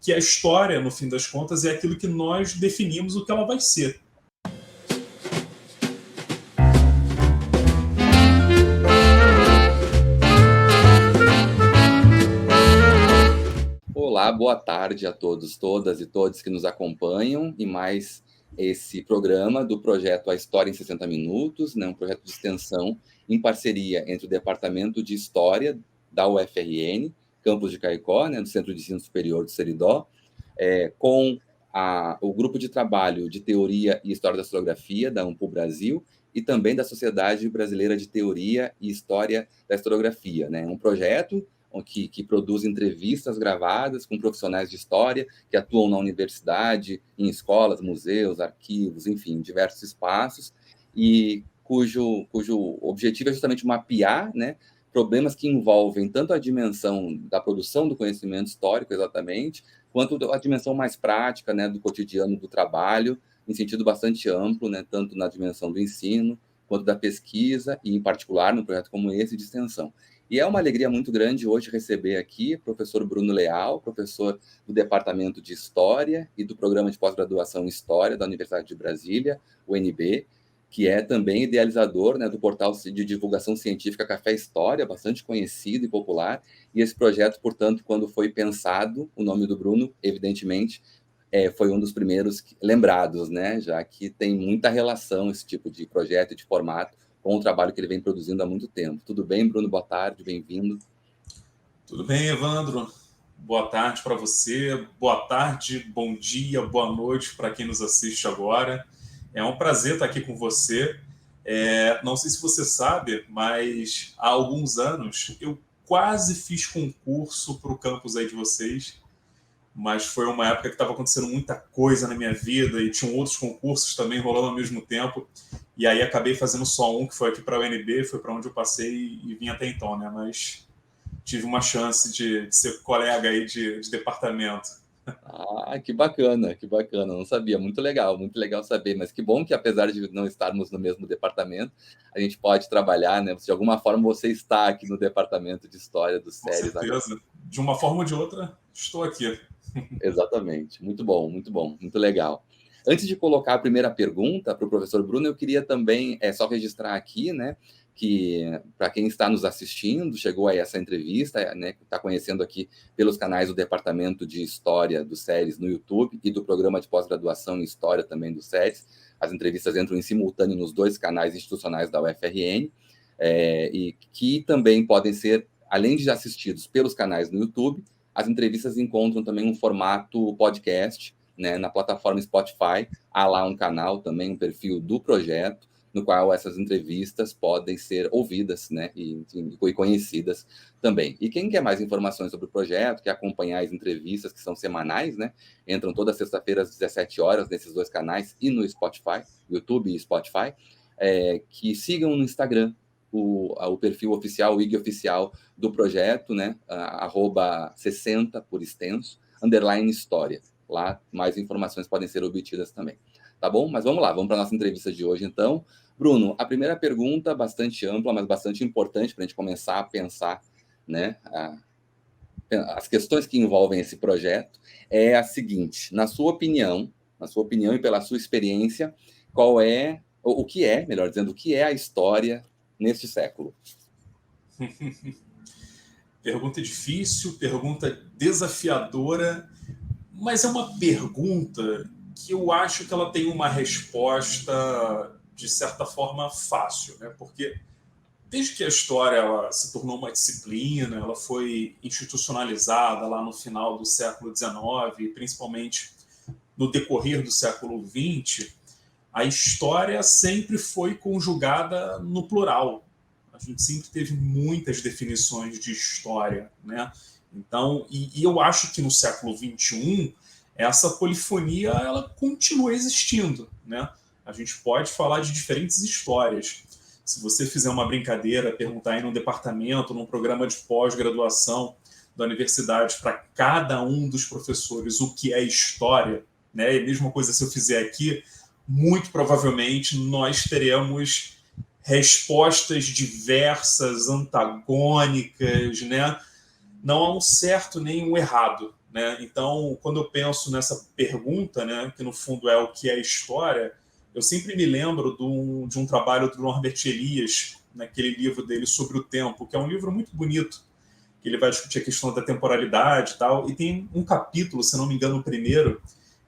que a história, no fim das contas, é aquilo que nós definimos o que ela vai ser. Olá, boa tarde a todos, todas e todos que nos acompanham em mais esse programa do projeto A História em 60 Minutos, né, um projeto de extensão em parceria entre o Departamento de História da UFRN, campus de Caicó, né, do Centro de Ensino Superior do Seridó, com o grupo de trabalho de Teoria e História da Historiografia da Ampul Brasil e também da Sociedade Brasileira de Teoria e História da Historiografia, né, um projeto que produz entrevistas gravadas com profissionais de história que atuam na universidade, em escolas, museus, arquivos, enfim, diversos espaços, e cujo objetivo é justamente mapear, né, problemas que envolvem tanto a dimensão da produção do conhecimento histórico, exatamente, quanto a dimensão mais prática, né, do cotidiano do trabalho, em sentido bastante amplo, né, tanto na dimensão do ensino, quanto da pesquisa, e em particular, num projeto como esse, de extensão. E é uma alegria muito grande hoje receber aqui o professor Bruno Leal, professor do Departamento de História e do Programa de Pós-Graduação em História da Universidade de Brasília, UNB, que é também idealizador, né, do portal de divulgação científica Café História, bastante conhecido e popular. E esse projeto, portanto, quando foi pensado, o nome do Bruno, evidentemente, foi um dos primeiros lembrados, né, já que tem muita relação esse tipo de projeto e de formato com o trabalho que ele vem produzindo há muito tempo. Tudo bem, Bruno? Boa tarde, bem-vindo. Tudo bem, Evandro? Boa tarde para você, boa tarde, bom dia, boa noite para quem nos assiste agora. É um prazer estar aqui com você. Não sei se você sabe, mas há alguns anos eu quase fiz concurso para o campus aí de vocês, mas foi uma época que estava acontecendo muita coisa na minha vida e tinham outros concursos também rolando ao mesmo tempo, e aí acabei fazendo só um, que foi aqui para a UNB, foi para onde eu passei e vim até então, né? Mas tive uma chance de ser colega aí de departamento. Ah, que bacana, não sabia, muito legal saber, mas que bom que apesar de não estarmos no mesmo departamento, a gente pode trabalhar, né? De alguma forma você está aqui no departamento de História dos Séries. Com certeza, agora. De uma forma ou de outra, estou aqui. Exatamente, muito bom, muito legal. Antes de colocar a primeira pergunta para o professor Bruno, eu queria também só registrar aqui, né, que para quem está nos assistindo, chegou a essa entrevista, né, está conhecendo aqui pelos canais do Departamento de História do SERES no YouTube e do Programa de Pós-Graduação em História também do SERES. As entrevistas entram em simultâneo nos dois canais institucionais da UFRN, e que também podem ser, além de assistidos pelos canais no YouTube, as entrevistas encontram também um formato podcast, né, na plataforma Spotify. Há lá um canal também, um perfil do projeto, no qual essas entrevistas podem ser ouvidas, né, e conhecidas também. E quem quer mais informações sobre o projeto, quer acompanhar as entrevistas, que são semanais, né, entram toda sexta-feira às 17 horas nesses dois canais e no Spotify, YouTube e Spotify, que sigam no Instagram o perfil oficial, o IG oficial do projeto, né, @60 por extenso, _história. Lá mais informações podem ser obtidas também. Tá bom? Mas vamos lá, vamos para a nossa entrevista de hoje, então. Bruno, a primeira pergunta, bastante ampla, mas bastante importante para a gente começar a pensar, né, as questões que envolvem esse projeto, é a seguinte: na sua opinião e pela sua experiência, qual é, o que é, melhor dizendo, o que é a história neste século? Pergunta difícil, pergunta desafiadora, mas é uma pergunta que eu acho que ela tem uma resposta, de certa forma, fácil, né? Porque desde que a história ela se tornou uma disciplina, ela foi institucionalizada lá no final do século XIX, principalmente no decorrer do século XX, a história sempre foi conjugada no plural. A gente sempre teve muitas definições de história, né? Então, e eu acho que no século XXI essa polifonia ela continua existindo, né? A gente pode falar de diferentes histórias. Se você fizer uma brincadeira, perguntar aí num departamento, num programa de pós-graduação da universidade para cada um dos professores o que é história, né? E a mesma coisa se eu fizer aqui, muito provavelmente nós teremos respostas diversas, antagônicas, né? Não há um certo nem um errado, né? Então, quando eu penso nessa pergunta, né, que no fundo é o que é história, eu sempre me lembro de um trabalho do Norbert Elias, naquele livro dele sobre o tempo, que é um livro muito bonito, que ele vai discutir a questão da temporalidade e tal, e tem um capítulo, se não me engano, o primeiro,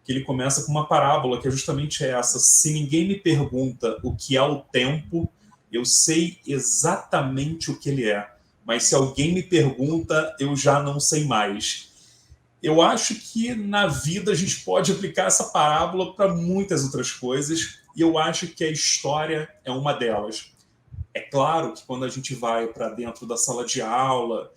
que ele começa com uma parábola, que é justamente essa: se ninguém me pergunta o que é o tempo, eu sei exatamente o que ele é, mas se alguém me pergunta, eu já não sei mais. Eu acho que na vida a gente pode aplicar essa parábola para muitas outras coisas, e eu acho que a história é uma delas. É claro que quando a gente vai para dentro da sala de aula,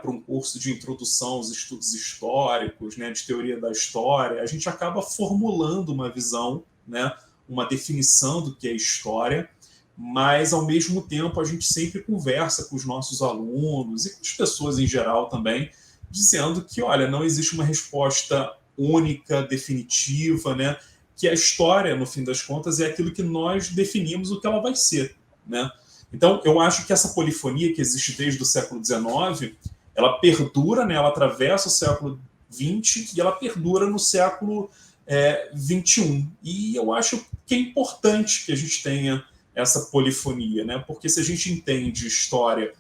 para um curso de introdução aos estudos históricos, né, de teoria da história, a gente acaba formulando uma visão, né, uma definição do que é história, mas ao mesmo tempo a gente sempre conversa com os nossos alunos e com as pessoas em geral também, dizendo que, olha, não existe uma resposta única, definitiva, né, que a história, no fim das contas, é aquilo que nós definimos o que ela vai ser, né? Então, eu acho que essa polifonia que existe desde o século XIX, ela perdura, né? Ela atravessa o século XX e ela perdura no século XXI. E eu acho que é importante que a gente tenha essa polifonia, né? Porque se a gente entende história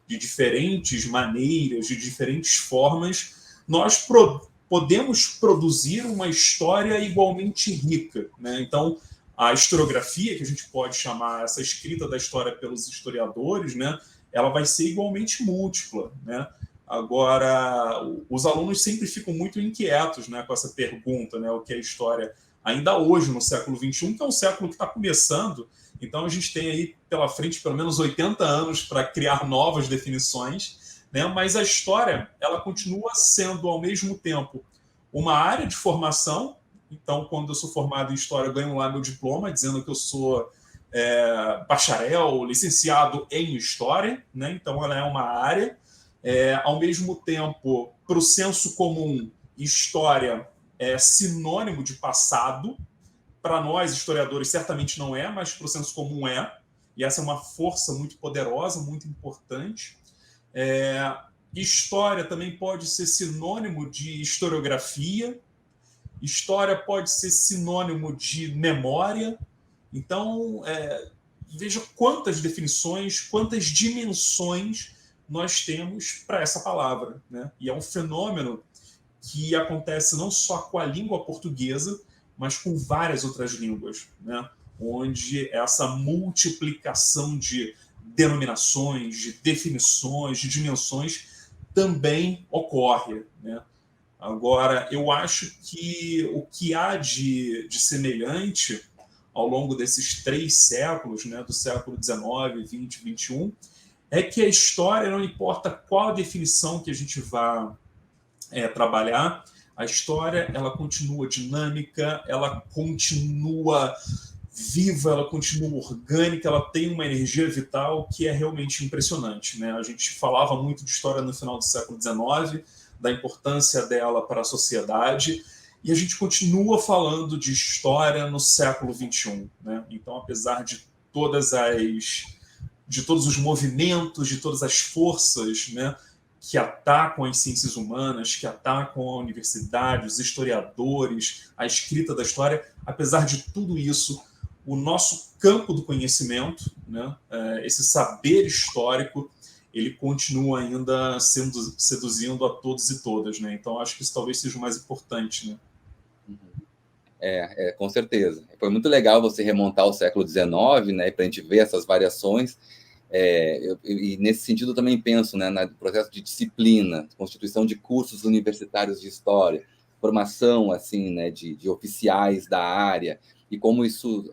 de diferentes maneiras, de diferentes formas, nós podemos produzir uma história igualmente rica, né? Então, a historiografia, que a gente pode chamar essa escrita da história pelos historiadores, né, ela vai ser igualmente múltipla, né? Agora, os alunos sempre ficam muito inquietos, né, com essa pergunta, né, o que é história, ainda hoje, no século XXI, que é um século que está começando. Então, a gente tem aí pela frente pelo menos 80 anos para criar novas definições, né? Mas a história, ela continua sendo, ao mesmo tempo, uma área de formação. Então, quando eu sou formado em História, eu ganho lá meu diploma, dizendo que eu sou bacharel, licenciado em História, né? Então, ela é uma área. Ao mesmo tempo, para o senso comum, História é sinônimo de passado. Para nós, historiadores, certamente não é, mas para o senso comum é. E essa é uma força muito poderosa, muito importante. História também pode ser sinônimo de historiografia. História pode ser sinônimo de memória. Então, veja quantas definições, quantas dimensões nós temos para essa palavra, né? E é um fenômeno que acontece não só com a língua portuguesa, mas com várias outras línguas, né? Onde essa multiplicação de denominações, de definições, de dimensões também ocorre, né? Agora, eu acho que o que há de semelhante ao longo desses 3 séculos, né, do século XIX, XX, XXI, é que a história, não importa qual a definição que a gente vá trabalhar, a história ela continua dinâmica, ela continua viva, ela continua orgânica, ela tem uma energia vital que é realmente impressionante, né? A gente falava muito de história no final do século XIX, da importância dela para a sociedade, e a gente continua falando de história no século XXI, né? Então, apesar de todos os movimentos, de todas as forças, né, que atacam as ciências humanas, que atacam a universidade, os historiadores, a escrita da história, apesar de tudo isso, o nosso campo do conhecimento, né, esse saber histórico, ele continua ainda seduzindo a todos e todas, né? Então, acho que isso talvez seja o mais importante, né? Com certeza. Foi muito legal você remontar o século XIX, né, para a gente ver essas variações. E nesse sentido eu também penso, né, no processo de disciplina, constituição de cursos universitários de história, formação assim, né, de oficiais da área, e como isso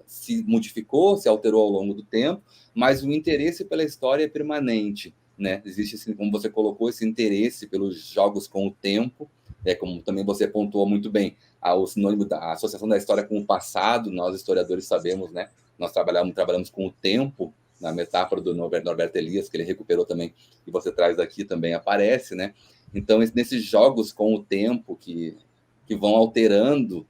se modificou, se alterou ao longo do tempo, mas o interesse pela história é permanente, né? Existe, assim, como você colocou, esse interesse pelos jogos com o tempo, como também você pontuou muito bem, o sinônimo da associação da história com o passado. Nós historiadores sabemos, né? Nós trabalhamos com o tempo, na metáfora do Norbert Elias, que ele recuperou também, e você traz aqui também aparece, né? Então, nesses jogos com o tempo que vão alterando,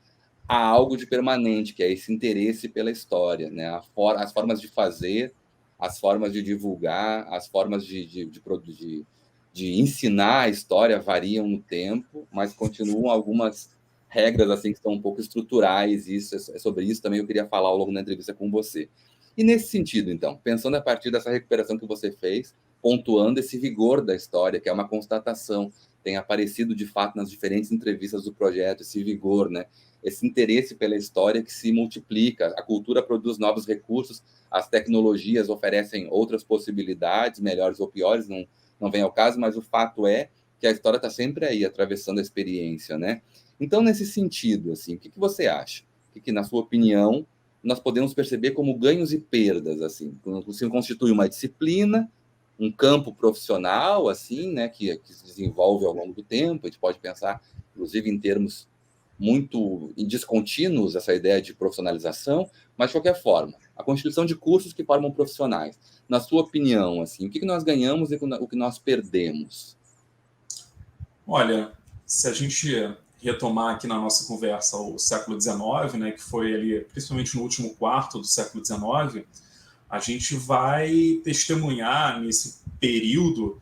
há algo de permanente, que é esse interesse pela história, né? As formas de fazer, as formas de divulgar, as formas de de ensinar a história variam no tempo, mas continuam algumas regras assim que estão um pouco estruturais, e sobre isso também eu queria falar ao longo da entrevista com você. E nesse sentido, então, pensando a partir dessa recuperação que você fez, pontuando esse vigor da história, que é uma constatação, tem aparecido de fato nas diferentes entrevistas do projeto, esse vigor, né? Esse interesse pela história que se multiplica, a cultura produz novos recursos, as tecnologias oferecem outras possibilidades, melhores ou piores, não vem ao caso, mas o fato é que a história está sempre aí, atravessando a experiência, né? Então, nesse sentido, assim, o que você acha? O que, na sua opinião, nós podemos perceber como ganhos e perdas, assim? Se constitui uma disciplina, um campo profissional, assim, né, que se desenvolve ao longo do tempo, a gente pode pensar, inclusive, em termos muito descontínuos, essa ideia de profissionalização, mas, de qualquer forma, a constituição de cursos que formam profissionais. Na sua opinião, assim, o que nós ganhamos e o que nós perdemos? Olha, se a gente retomar aqui na nossa conversa o século XIX, né, que foi ali, principalmente no último quarto do século XIX, a gente vai testemunhar nesse período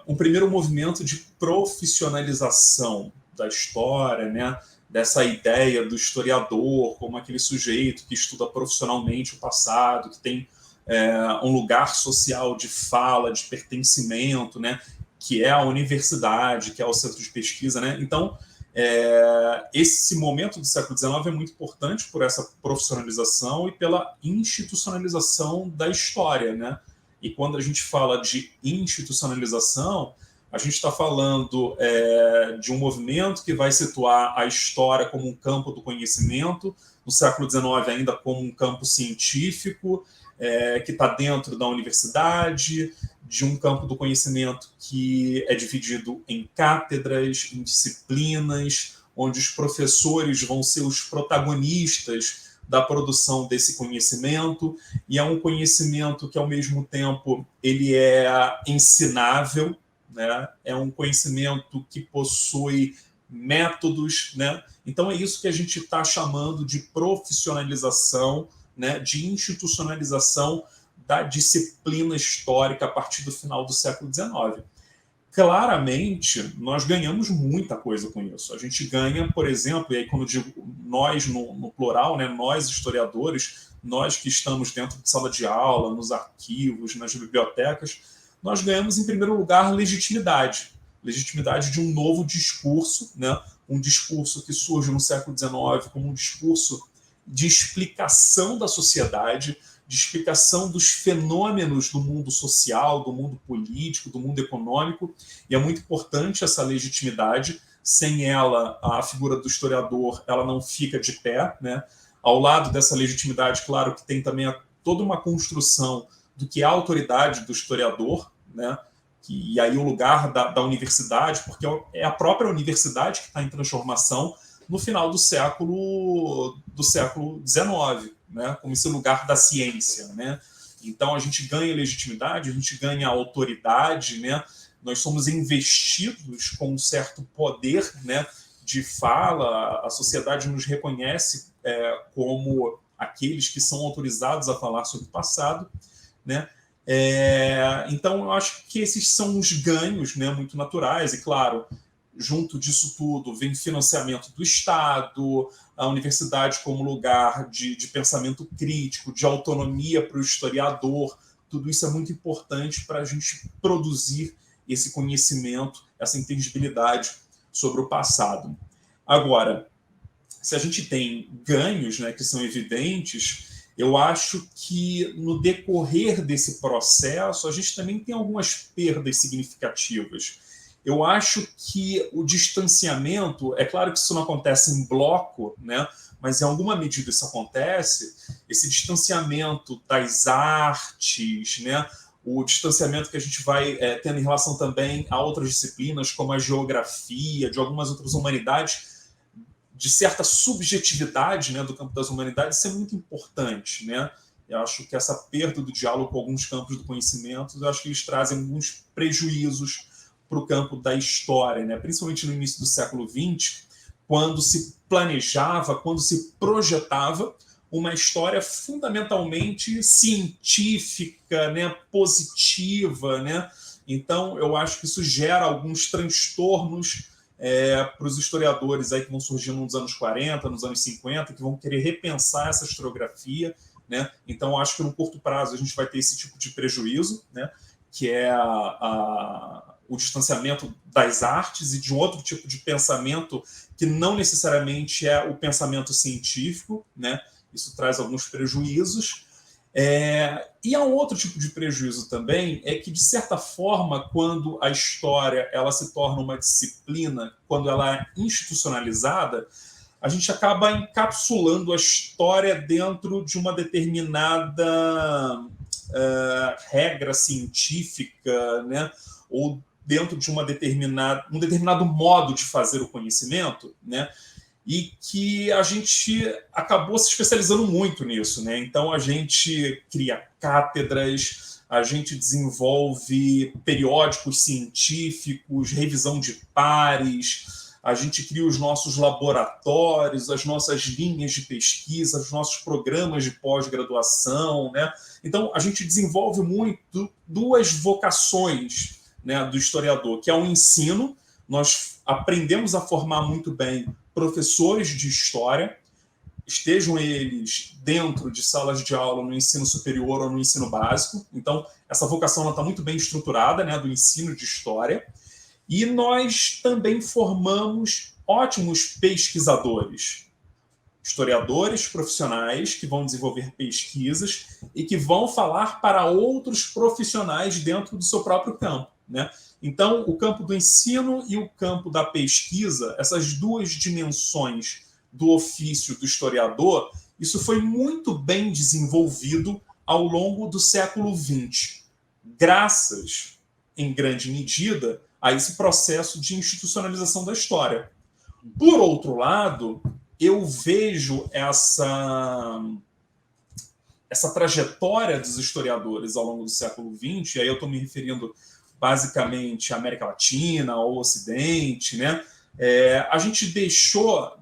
um primeiro movimento de profissionalização da história, né, dessa ideia do historiador como aquele sujeito que estuda profissionalmente o passado, que tem um lugar social de fala, de pertencimento, né, que é a universidade, que é o centro de pesquisa, né? Então, esse momento do século XIX é muito importante por essa profissionalização e pela institucionalização da história, né? E quando a gente fala de institucionalização, a gente está falando de um movimento que vai situar a história como um campo do conhecimento, no século XIX ainda como um campo científico, que está dentro da universidade, de um campo do conhecimento que é dividido em cátedras, em disciplinas, onde os professores vão ser os protagonistas da produção desse conhecimento, e é um conhecimento que, ao mesmo tempo, ele é ensinável, né? É um conhecimento que possui métodos, né? Então é isso que a gente está chamando de profissionalização, né? De institucionalização da disciplina histórica a partir do final do século XIX. Claramente, nós ganhamos muita coisa com isso. A gente ganha, por exemplo, e aí quando eu digo nós no plural, né, nós historiadores, nós que estamos dentro de sala de aula, nos arquivos, nas bibliotecas, nós ganhamos, em primeiro lugar, legitimidade. Legitimidade de um novo discurso, né, um discurso que surge no século XIX como um discurso de explicação da sociedade, de explicação dos fenômenos do mundo social, do mundo político, do mundo econômico, e é muito importante essa legitimidade. Sem ela, a figura do historiador ela não fica de pé, né? Ao lado dessa legitimidade, claro que tem também toda uma construção do que é a autoridade do historiador, né? E aí o lugar da universidade, porque é a própria universidade que está em transformação no final do século XIX, né, como esse lugar da ciência, né? Então a gente ganha legitimidade, a gente ganha autoridade, né? Nós somos investidos com um certo poder, né, de fala, a sociedade nos reconhece como aqueles que são autorizados a falar sobre o passado, né? Então eu acho que esses são os ganhos, né, muito naturais, e claro, junto disso tudo vem financiamento do Estado, a universidade como lugar de pensamento crítico, de autonomia para o historiador. Tudo isso é muito importante para a gente produzir esse conhecimento, essa inteligibilidade sobre o passado. Agora, se a gente tem ganhos, né, que são evidentes, eu acho que no decorrer desse processo a gente também tem algumas perdas significativas. Eu acho que o distanciamento, é claro que isso não acontece em bloco, né? Mas em alguma medida isso acontece, esse distanciamento das artes, né? O distanciamento que a gente vai tendo em relação também a outras disciplinas, como a geografia, de algumas outras humanidades, de certa subjetividade, né, do campo das humanidades, isso é muito importante, né? Eu acho que essa perda do diálogo com alguns campos do conhecimento, eu acho que eles trazem alguns prejuízos para o campo da história, né? Principalmente no início do século XX, quando se planejava, quando se projetava uma história fundamentalmente científica, né? Positiva, né? Então, eu acho que isso gera alguns transtornos para os historiadores aí que vão surgindo nos anos 40, nos anos 50, que vão querer repensar essa historiografia, né? Então, acho que no curto prazo a gente vai ter esse tipo de prejuízo, né? Que é o distanciamento das artes e de um outro tipo de pensamento que não necessariamente é o pensamento científico, né? Isso traz alguns prejuízos. E há um outro tipo de prejuízo também, é que, de certa forma, quando a história ela se torna uma disciplina, quando ela é institucionalizada, a gente acaba encapsulando a história dentro de uma determinada regra científica, né? Ou dentro de um determinado modo de fazer o conhecimento, né? E que a gente acabou se especializando muito nisso, né? Então a gente cria cátedras, a gente desenvolve periódicos científicos, revisão de pares, a gente cria os nossos laboratórios, as nossas linhas de pesquisa, os nossos programas de pós-graduação, né? Então a gente desenvolve muito duas vocações, né, do historiador, que é o ensino. Nós aprendemos a formar muito bem professores de história, estejam eles dentro de salas de aula no ensino superior ou no ensino básico. Então, essa vocação está muito bem estruturada, né, do ensino de história. E nós também formamos ótimos pesquisadores, historiadores profissionais que vão desenvolver pesquisas e que vão falar para outros profissionais dentro do seu próprio campo, né? Então, o campo do ensino e o campo da pesquisa, essas duas dimensões do ofício do historiador, isso foi muito bem desenvolvido ao longo do século XX, graças, em grande medida, a esse processo de institucionalização da história. Por outro lado, eu vejo essa trajetória dos historiadores ao longo do século XX, e aí eu estou me referindo basicamente à América Latina, ao Ocidente, né? A gente deixou,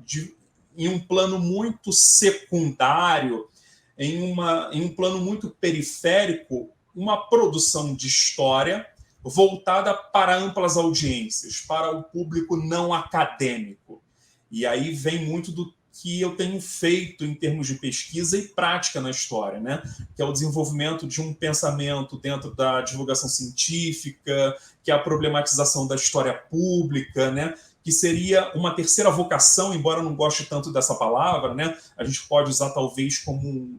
em um plano muito secundário, em um plano muito periférico, uma produção de história voltada para amplas audiências, para o público não acadêmico. E aí vem muito do que eu tenho feito em termos de pesquisa e prática na história, né? Que é o desenvolvimento de um pensamento dentro da divulgação científica, que é a problematização da história pública, né? Que seria uma terceira vocação, embora eu não goste tanto dessa palavra, né? A gente pode usar talvez como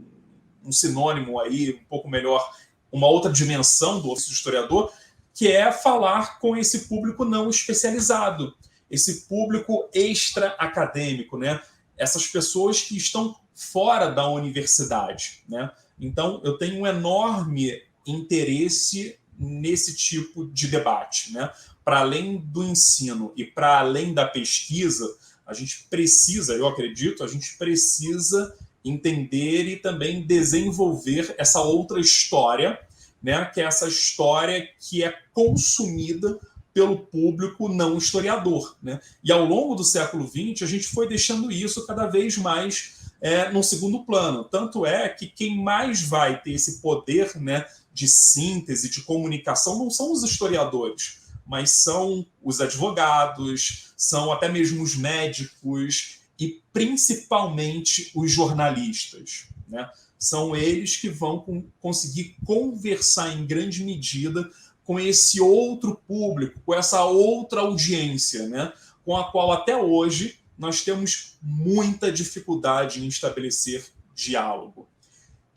um sinônimo aí, um pouco melhor, uma outra dimensão do ofício do historiador, que é falar com esse público não especializado, esse público extra-acadêmico, né? Essas pessoas que estão fora da universidade, né? Então, eu tenho um enorme interesse nesse tipo de debate, né? Para além do ensino e para além da pesquisa, a gente precisa, eu acredito, a gente precisa entender e também desenvolver essa outra história, né? Que é essa história que é consumida pelo público não historiador, né? E ao longo do século XX, a gente foi deixando isso cada vez mais no segundo plano. Tanto é que quem mais vai ter esse poder, né, de síntese, de comunicação, não são os historiadores, mas são os advogados, são até mesmo os médicos e principalmente os jornalistas, né? São eles que vão conseguir conversar em grande medida com esse outro público, com essa outra audiência, né? Com a qual até hoje nós temos muita dificuldade em estabelecer diálogo.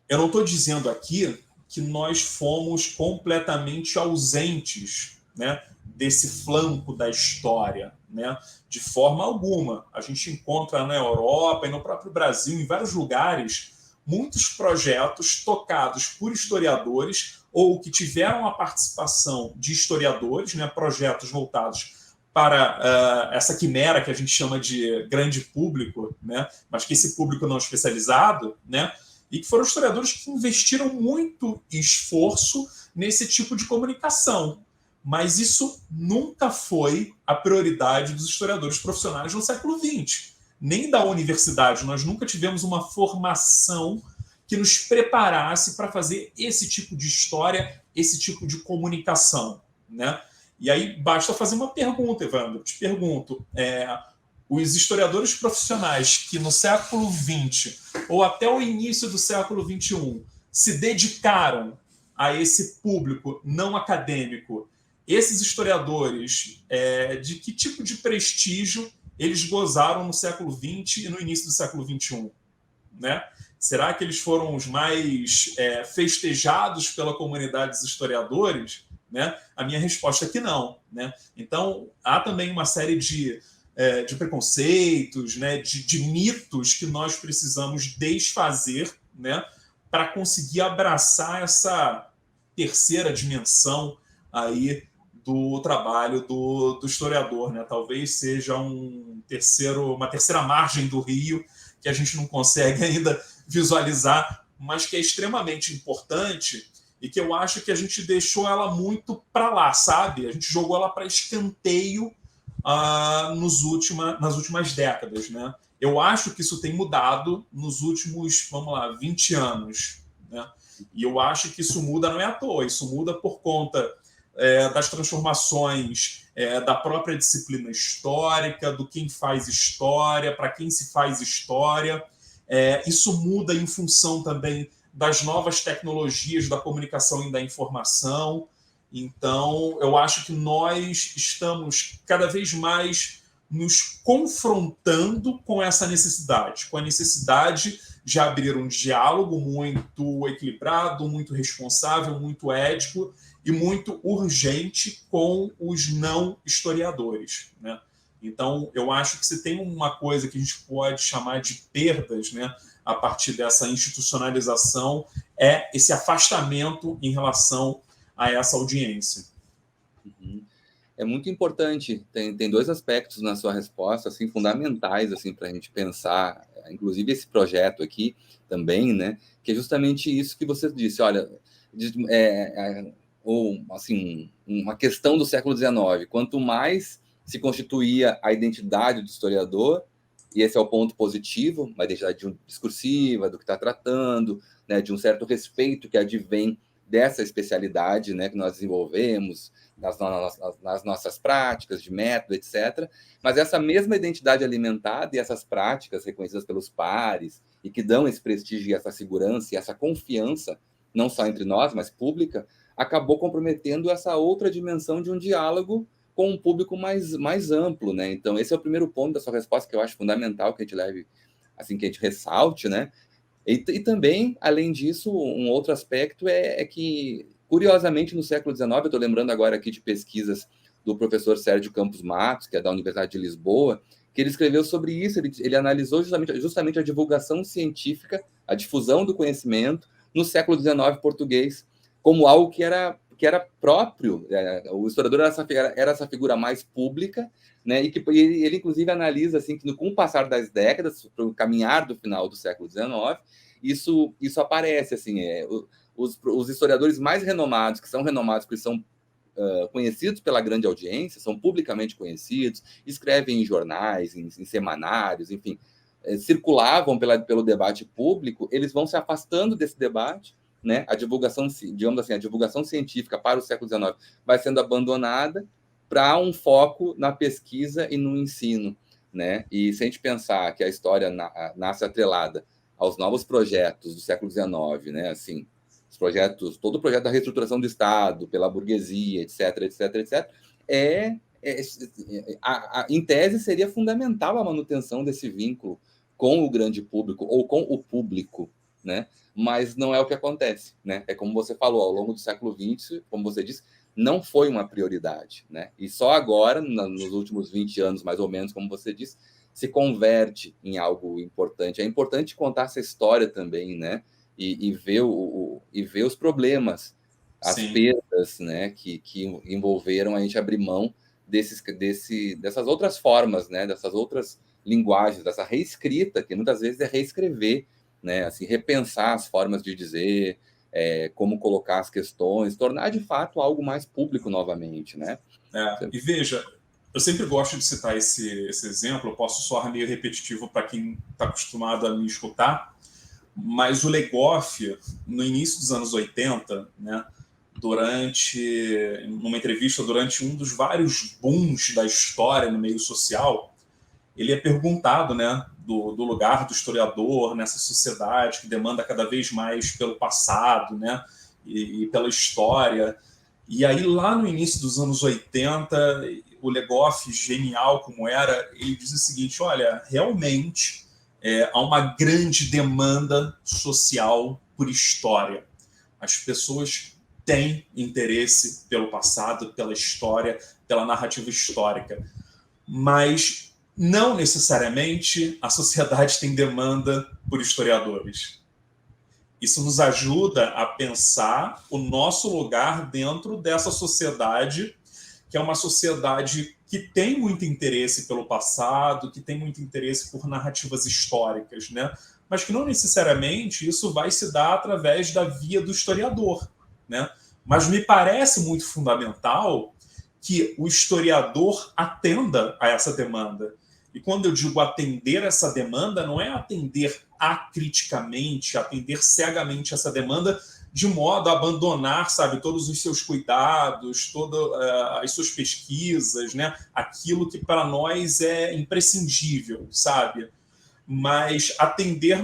Eu não estou dizendo aqui que nós fomos completamente ausentes, né, desse flanco da história, né? De forma alguma. A gente encontra na Europa e no próprio Brasil, em vários lugares, muitos projetos tocados por historiadores ou que tiveram a participação de historiadores, né, projetos voltados para essa quimera que a gente chama de grande público, né, mas que esse público não especializado, né, e que foram historiadores que investiram muito esforço nesse tipo de comunicação. Mas isso nunca foi a prioridade dos historiadores profissionais no século XX. Nem da universidade, nós nunca tivemos uma formação que nos preparasse para fazer esse tipo de história, esse tipo de comunicação, né? E aí basta fazer uma pergunta, Evandro. Eu te pergunto, os historiadores profissionais que no século XX ou até o início do século XXI se dedicaram a esse público não acadêmico, esses historiadores, de que tipo de prestígio eles gozaram no século XX e no início do século XXI? Né? Será que eles foram os mais festejados pela comunidade dos historiadores? Né? A minha resposta é que não. Né? Então, há também uma série de preconceitos, né? de mitos que nós precisamos desfazer, né? para conseguir abraçar essa terceira dimensão aí do trabalho do historiador. Né? Talvez seja uma terceira margem do rio que a gente não consegue ainda visualizar, mas que é extremamente importante e que eu acho que a gente deixou ela muito para lá, sabe? A gente jogou ela para escanteio nas últimas décadas, né? Eu acho que isso tem mudado nos últimos, 20 anos, né? E eu acho que isso muda não é à toa, isso muda por conta das transformações da própria disciplina histórica, do quem faz história, para quem se faz história. Isso muda em função também das novas tecnologias da comunicação e da informação. Então, eu acho que nós estamos cada vez mais nos confrontando com essa necessidade, com a necessidade de abrir um diálogo muito equilibrado, muito responsável, muito ético e muito urgente com os não historiadores, né? Então, eu acho que se tem uma coisa que a gente pode chamar de perdas, né, a partir dessa institucionalização, é esse afastamento em relação a essa audiência. Uhum. É muito importante, tem dois aspectos na sua resposta, assim, fundamentais, assim, para a gente pensar, inclusive esse projeto aqui também, né, que é justamente isso que você disse, olha, ou, assim, uma questão do século XIX, quanto mais se constituía a identidade do historiador, e esse é o ponto positivo, uma identidade discursiva, do que está tratando, né, de um certo respeito que advém dessa especialidade, né, que nós desenvolvemos nas nossas práticas de método, etc. Mas essa mesma identidade alimentada e essas práticas reconhecidas pelos pares e que dão esse prestígio e essa segurança e essa confiança, não só entre nós, mas pública, acabou comprometendo essa outra dimensão de um diálogo com um público mais amplo, né? Então, esse é o primeiro ponto da sua resposta que eu acho fundamental que a gente leve, assim, que a gente ressalte, né? E também, além disso, um outro aspecto é que, curiosamente, no século XIX, eu estou lembrando agora aqui de pesquisas do professor Sérgio Campos Matos, que é da Universidade de Lisboa, que ele escreveu sobre isso, ele analisou justamente a divulgação científica, a difusão do conhecimento no século XIX português, como algo que era próprio. O historiador era essa figura mais pública, né? E que ele inclusive analisa assim que com o passar das décadas, para o caminhar do final do século XIX, isso aparece assim. Os historiadores mais renomados, que são renomados porque são conhecidos pela grande audiência, são publicamente conhecidos, escrevem em jornais, em semanários, enfim, circulavam pelo debate público, eles vão se afastando desse debate, né? A divulgação, digamos assim, a divulgação científica para o século XIX vai sendo abandonada para um foco na pesquisa e no ensino, né? E se a gente pensar que a história nasce atrelada aos novos projetos do século XIX, né? Assim, os projetos, todo o projeto da reestruturação do Estado pela burguesia, etc, etc, etc, em tese seria fundamental a manutenção desse vínculo com o grande público ou com o público, né? Mas não é o que acontece, né? É como você falou, ao longo do século XX, como você disse, não foi uma prioridade, né? E só agora, nos últimos 20 anos, mais ou menos, como você disse, se converte em algo importante. É importante contar essa história também, né? E ver os problemas, as Sim. perdas, né? Que envolveram a gente abrir mão dessas outras formas, né? Dessas outras linguagens, dessa reescrita, que muitas vezes é reescrever, né? Assim, repensar as formas de dizer, como colocar as questões, tornar de fato algo mais público novamente, né? E veja, eu sempre gosto de citar esse exemplo, eu posso soar meio repetitivo para quem está acostumado a me escutar, mas o Legoff, no início dos anos 80, né, numa entrevista durante um dos vários booms da história no meio social, ele é perguntado, né, do lugar do historiador nessa sociedade que demanda cada vez mais pelo passado, né, e pela história. E aí, lá no início dos anos 80, o Legoff, genial como era, ele diz o seguinte: olha, realmente há uma grande demanda social por história. As pessoas têm interesse pelo passado, pela história, pela narrativa histórica. Mas não necessariamente a sociedade tem demanda por historiadores. Isso nos ajuda a pensar o nosso lugar dentro dessa sociedade, que é uma sociedade que tem muito interesse pelo passado, que tem muito interesse por narrativas históricas, né? Mas que não necessariamente isso vai se dar através da via do historiador, né? Mas me parece muito fundamental que o historiador atenda a essa demanda. E quando eu digo atender essa demanda, não é atender acriticamente, atender cegamente essa demanda de modo a abandonar, sabe, todos os seus cuidados, todas as suas pesquisas, né? Aquilo que para nós é imprescindível, sabe? Mas atender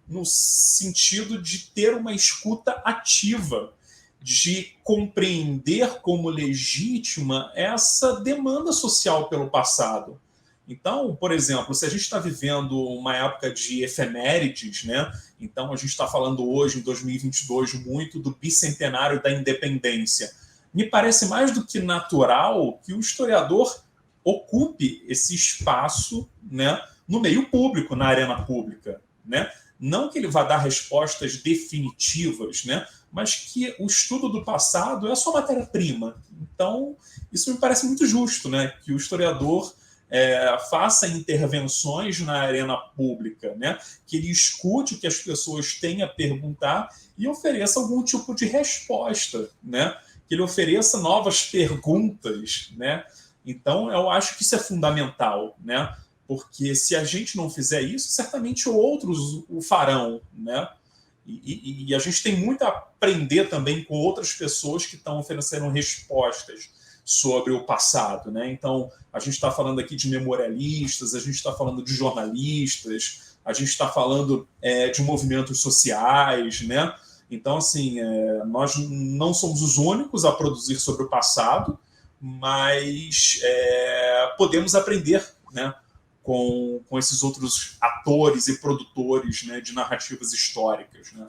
no sentido de ter uma escuta ativa, de compreender como legítima essa demanda social pelo passado. Então, por exemplo, se a gente está vivendo uma época de efemérides, né? Então a gente está falando hoje, em 2022, muito do bicentenário da independência. Me parece mais do que natural que o historiador ocupe esse espaço, né, no meio público, na arena pública, né? Não que ele vá dar respostas definitivas, né? Mas que o estudo do passado é a sua matéria-prima. Então, isso me parece muito justo, né? Que o historiador faça intervenções na arena pública, né? Que ele escute o que as pessoas têm a perguntar e ofereça algum tipo de resposta, né? Que ele ofereça novas perguntas, né? Então, eu acho que isso é fundamental, né? Porque se a gente não fizer isso, certamente outros o farão, né? E a gente tem muito a aprender também com outras pessoas que estão oferecendo respostas sobre o passado, né? Então, a gente está falando aqui de memorialistas, a gente está falando de jornalistas, a gente está falando de movimentos sociais, né? Então, assim, nós não somos os únicos a produzir sobre o passado, mas podemos aprender, né, com esses outros atores e produtores, né, de narrativas históricas, né?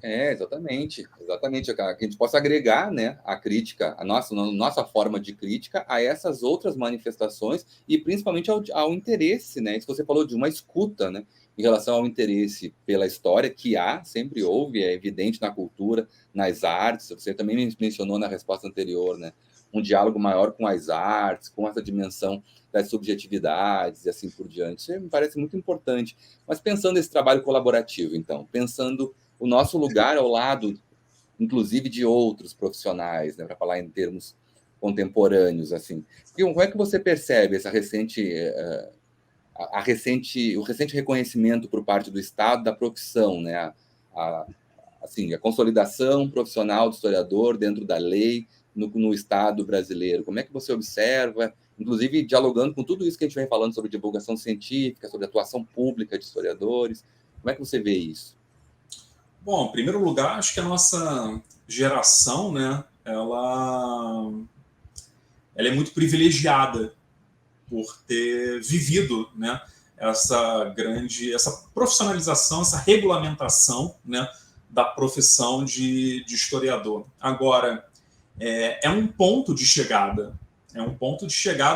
Exatamente. Que a gente possa agregar, né, a crítica, a nossa forma de crítica a essas outras manifestações e principalmente ao interesse, né? Isso você falou de uma escuta, né, em relação ao interesse pela história, que sempre houve, é evidente na cultura, nas artes. Você também mencionou na resposta anterior, né, um diálogo maior com as artes, com essa dimensão das subjetividades e assim por diante. Isso me parece muito importante. Mas pensando nesse trabalho colaborativo, então, pensando o nosso lugar ao lado, inclusive, de outros profissionais, né, para falar em termos contemporâneos, assim. Como é que você percebe essa o recente reconhecimento por parte do Estado da profissão, né, assim, a consolidação profissional do historiador dentro da lei no Estado brasileiro? Como é que você observa, inclusive dialogando com tudo isso que a gente vem falando sobre divulgação científica, sobre atuação pública de historiadores? Como é que você vê isso? Bom, em primeiro lugar, acho que a nossa geração, né, ela é muito privilegiada por ter vivido, né, essa profissionalização, essa regulamentação, né, da profissão de historiador. Agora, é um ponto de chegada,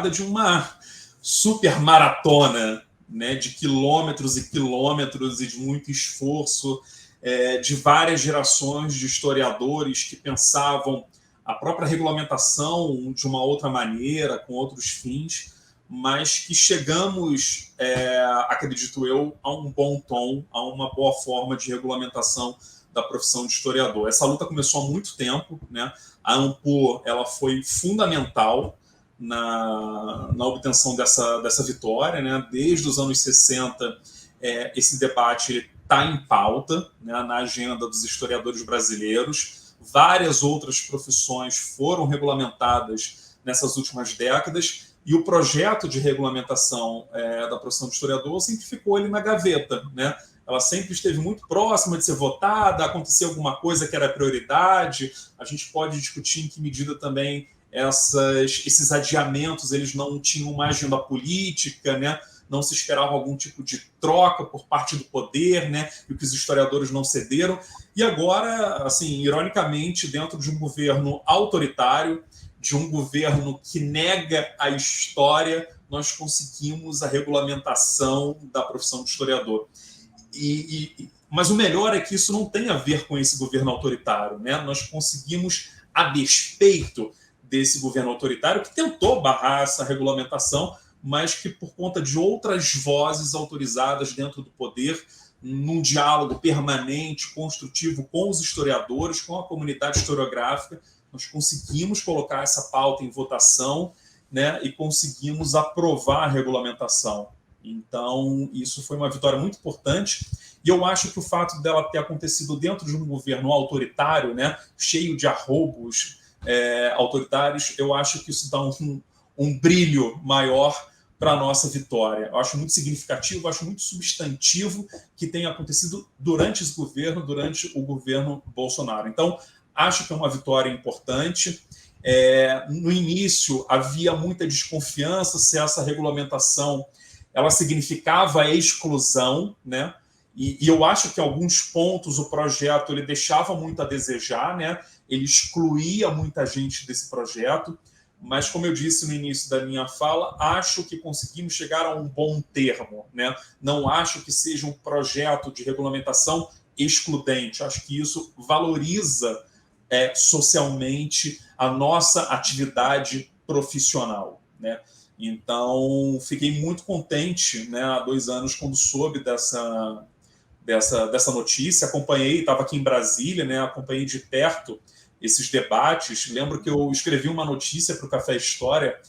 de uma super maratona, né, de quilômetros e quilômetros e de muito esforço, de várias gerações de historiadores que pensavam a própria regulamentação de uma outra maneira, com outros fins, mas que chegamos, acredito eu, a um bom tom, a uma boa forma de regulamentação da profissão de historiador. Essa luta começou há muito tempo, né? A ANPO, ela foi fundamental na obtenção dessa vitória, né? Desde os anos 60, esse debate está em pauta, né, na agenda dos historiadores brasileiros, várias outras profissões foram regulamentadas nessas últimas décadas, e o projeto de regulamentação da profissão de historiador sempre ficou ali na gaveta, né? Ela sempre esteve muito próxima de ser votada, acontecer alguma coisa que era prioridade, a gente pode discutir em que medida também esses adiamentos eles não tinham uma agenda política, né? Não se esperava algum tipo de troca por parte do poder, né? E que os historiadores não cederam. E agora, assim, ironicamente, dentro de um governo autoritário, de um governo que nega a história, nós conseguimos a regulamentação da profissão de historiador. Mas o melhor é que isso não tem a ver com esse governo autoritário, né? Nós conseguimos, a despeito desse governo autoritário, que tentou barrar essa regulamentação, mas que, por conta de outras vozes autorizadas dentro do poder, num diálogo permanente, construtivo com os historiadores, com a comunidade historiográfica, nós conseguimos colocar essa pauta em votação, né, e conseguimos aprovar a regulamentação. Então, isso foi uma vitória muito importante. E eu acho que o fato dela ter acontecido dentro de um governo autoritário, né, cheio de arroubos autoritários, eu acho que isso dá um brilho maior para a nossa vitória. Eu acho muito significativo, acho muito substantivo que tenha acontecido durante esse governo, durante o governo Bolsonaro. Então, acho que é uma vitória importante. No início, havia muita desconfiança se essa regulamentação ela significava a exclusão, né? E eu acho que em alguns pontos o projeto ele deixava muito a desejar, né? Ele excluía muita gente desse projeto, mas, como eu disse no início da minha fala, acho que conseguimos chegar a um bom termo, né? Não acho que seja um projeto de regulamentação excludente. Acho que isso valoriza socialmente a nossa atividade profissional, né? Então, fiquei muito contente, né, há 2 anos, quando soube dessa notícia. Acompanhei, estava aqui em Brasília, né, acompanhei de perto esses debates. Lembro que eu escrevi uma notícia para o Café História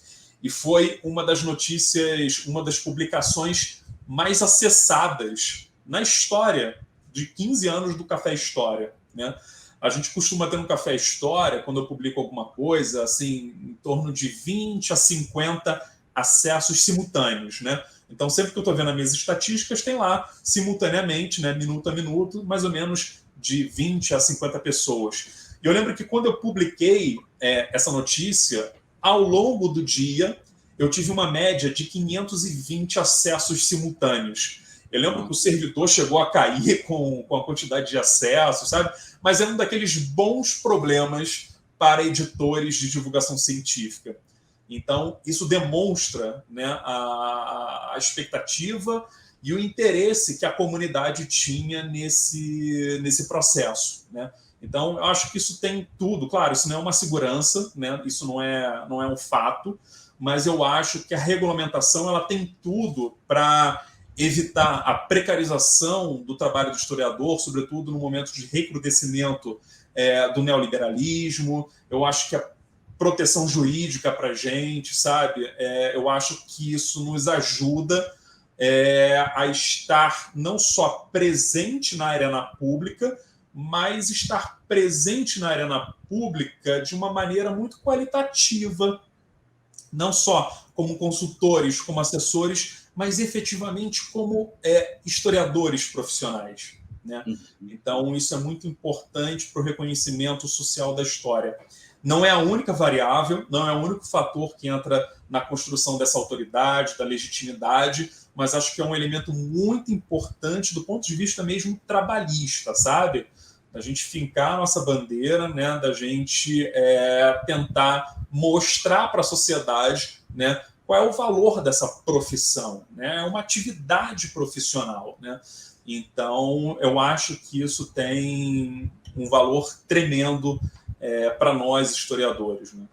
e foi uma das notícias, uma das publicações mais acessadas na história de 15 anos do Café História, né? A gente costuma ter no Café História, quando eu publico alguma coisa, assim, em torno de 20 a 50 acessos simultâneos, né? Então, sempre que eu estou vendo as minhas estatísticas, tem lá, simultaneamente, né, minuto a minuto, mais ou menos de 20 a 50 pessoas. E eu lembro que quando eu publiquei essa notícia, ao longo do dia, eu tive uma média de 520 acessos simultâneos. Eu lembro que o servidor chegou a cair com a quantidade de acessos, sabe? Mas é um daqueles bons problemas para editores de divulgação científica. Então, isso demonstra, né, a expectativa e o interesse que a comunidade tinha nesse processo, né? Então, eu acho que isso tem tudo. Claro, isso não é uma segurança, né? Isso não é um fato, mas eu acho que a regulamentação ela tem tudo para evitar a precarização do trabalho do historiador, sobretudo no momento de recrudescimento do neoliberalismo. Eu acho que a proteção jurídica para a gente, sabe? Eu acho que isso nos ajuda a estar não só presente na arena pública, mas estar presente na arena pública de uma maneira muito qualitativa, não só como consultores, como assessores, mas efetivamente como historiadores profissionais, né? Então, isso é muito importante para o reconhecimento social da história. Não é a única variável, não é o único fator que entra na construção dessa autoridade, da legitimidade, mas acho que é um elemento muito importante do ponto de vista mesmo trabalhista, sabe? Da gente fincar a nossa bandeira, né? Da gente tentar mostrar para a sociedade, né, qual é o valor dessa profissão, né? É uma atividade profissional, né? Então, eu acho que isso tem um valor tremendo para nós, historiadores, né?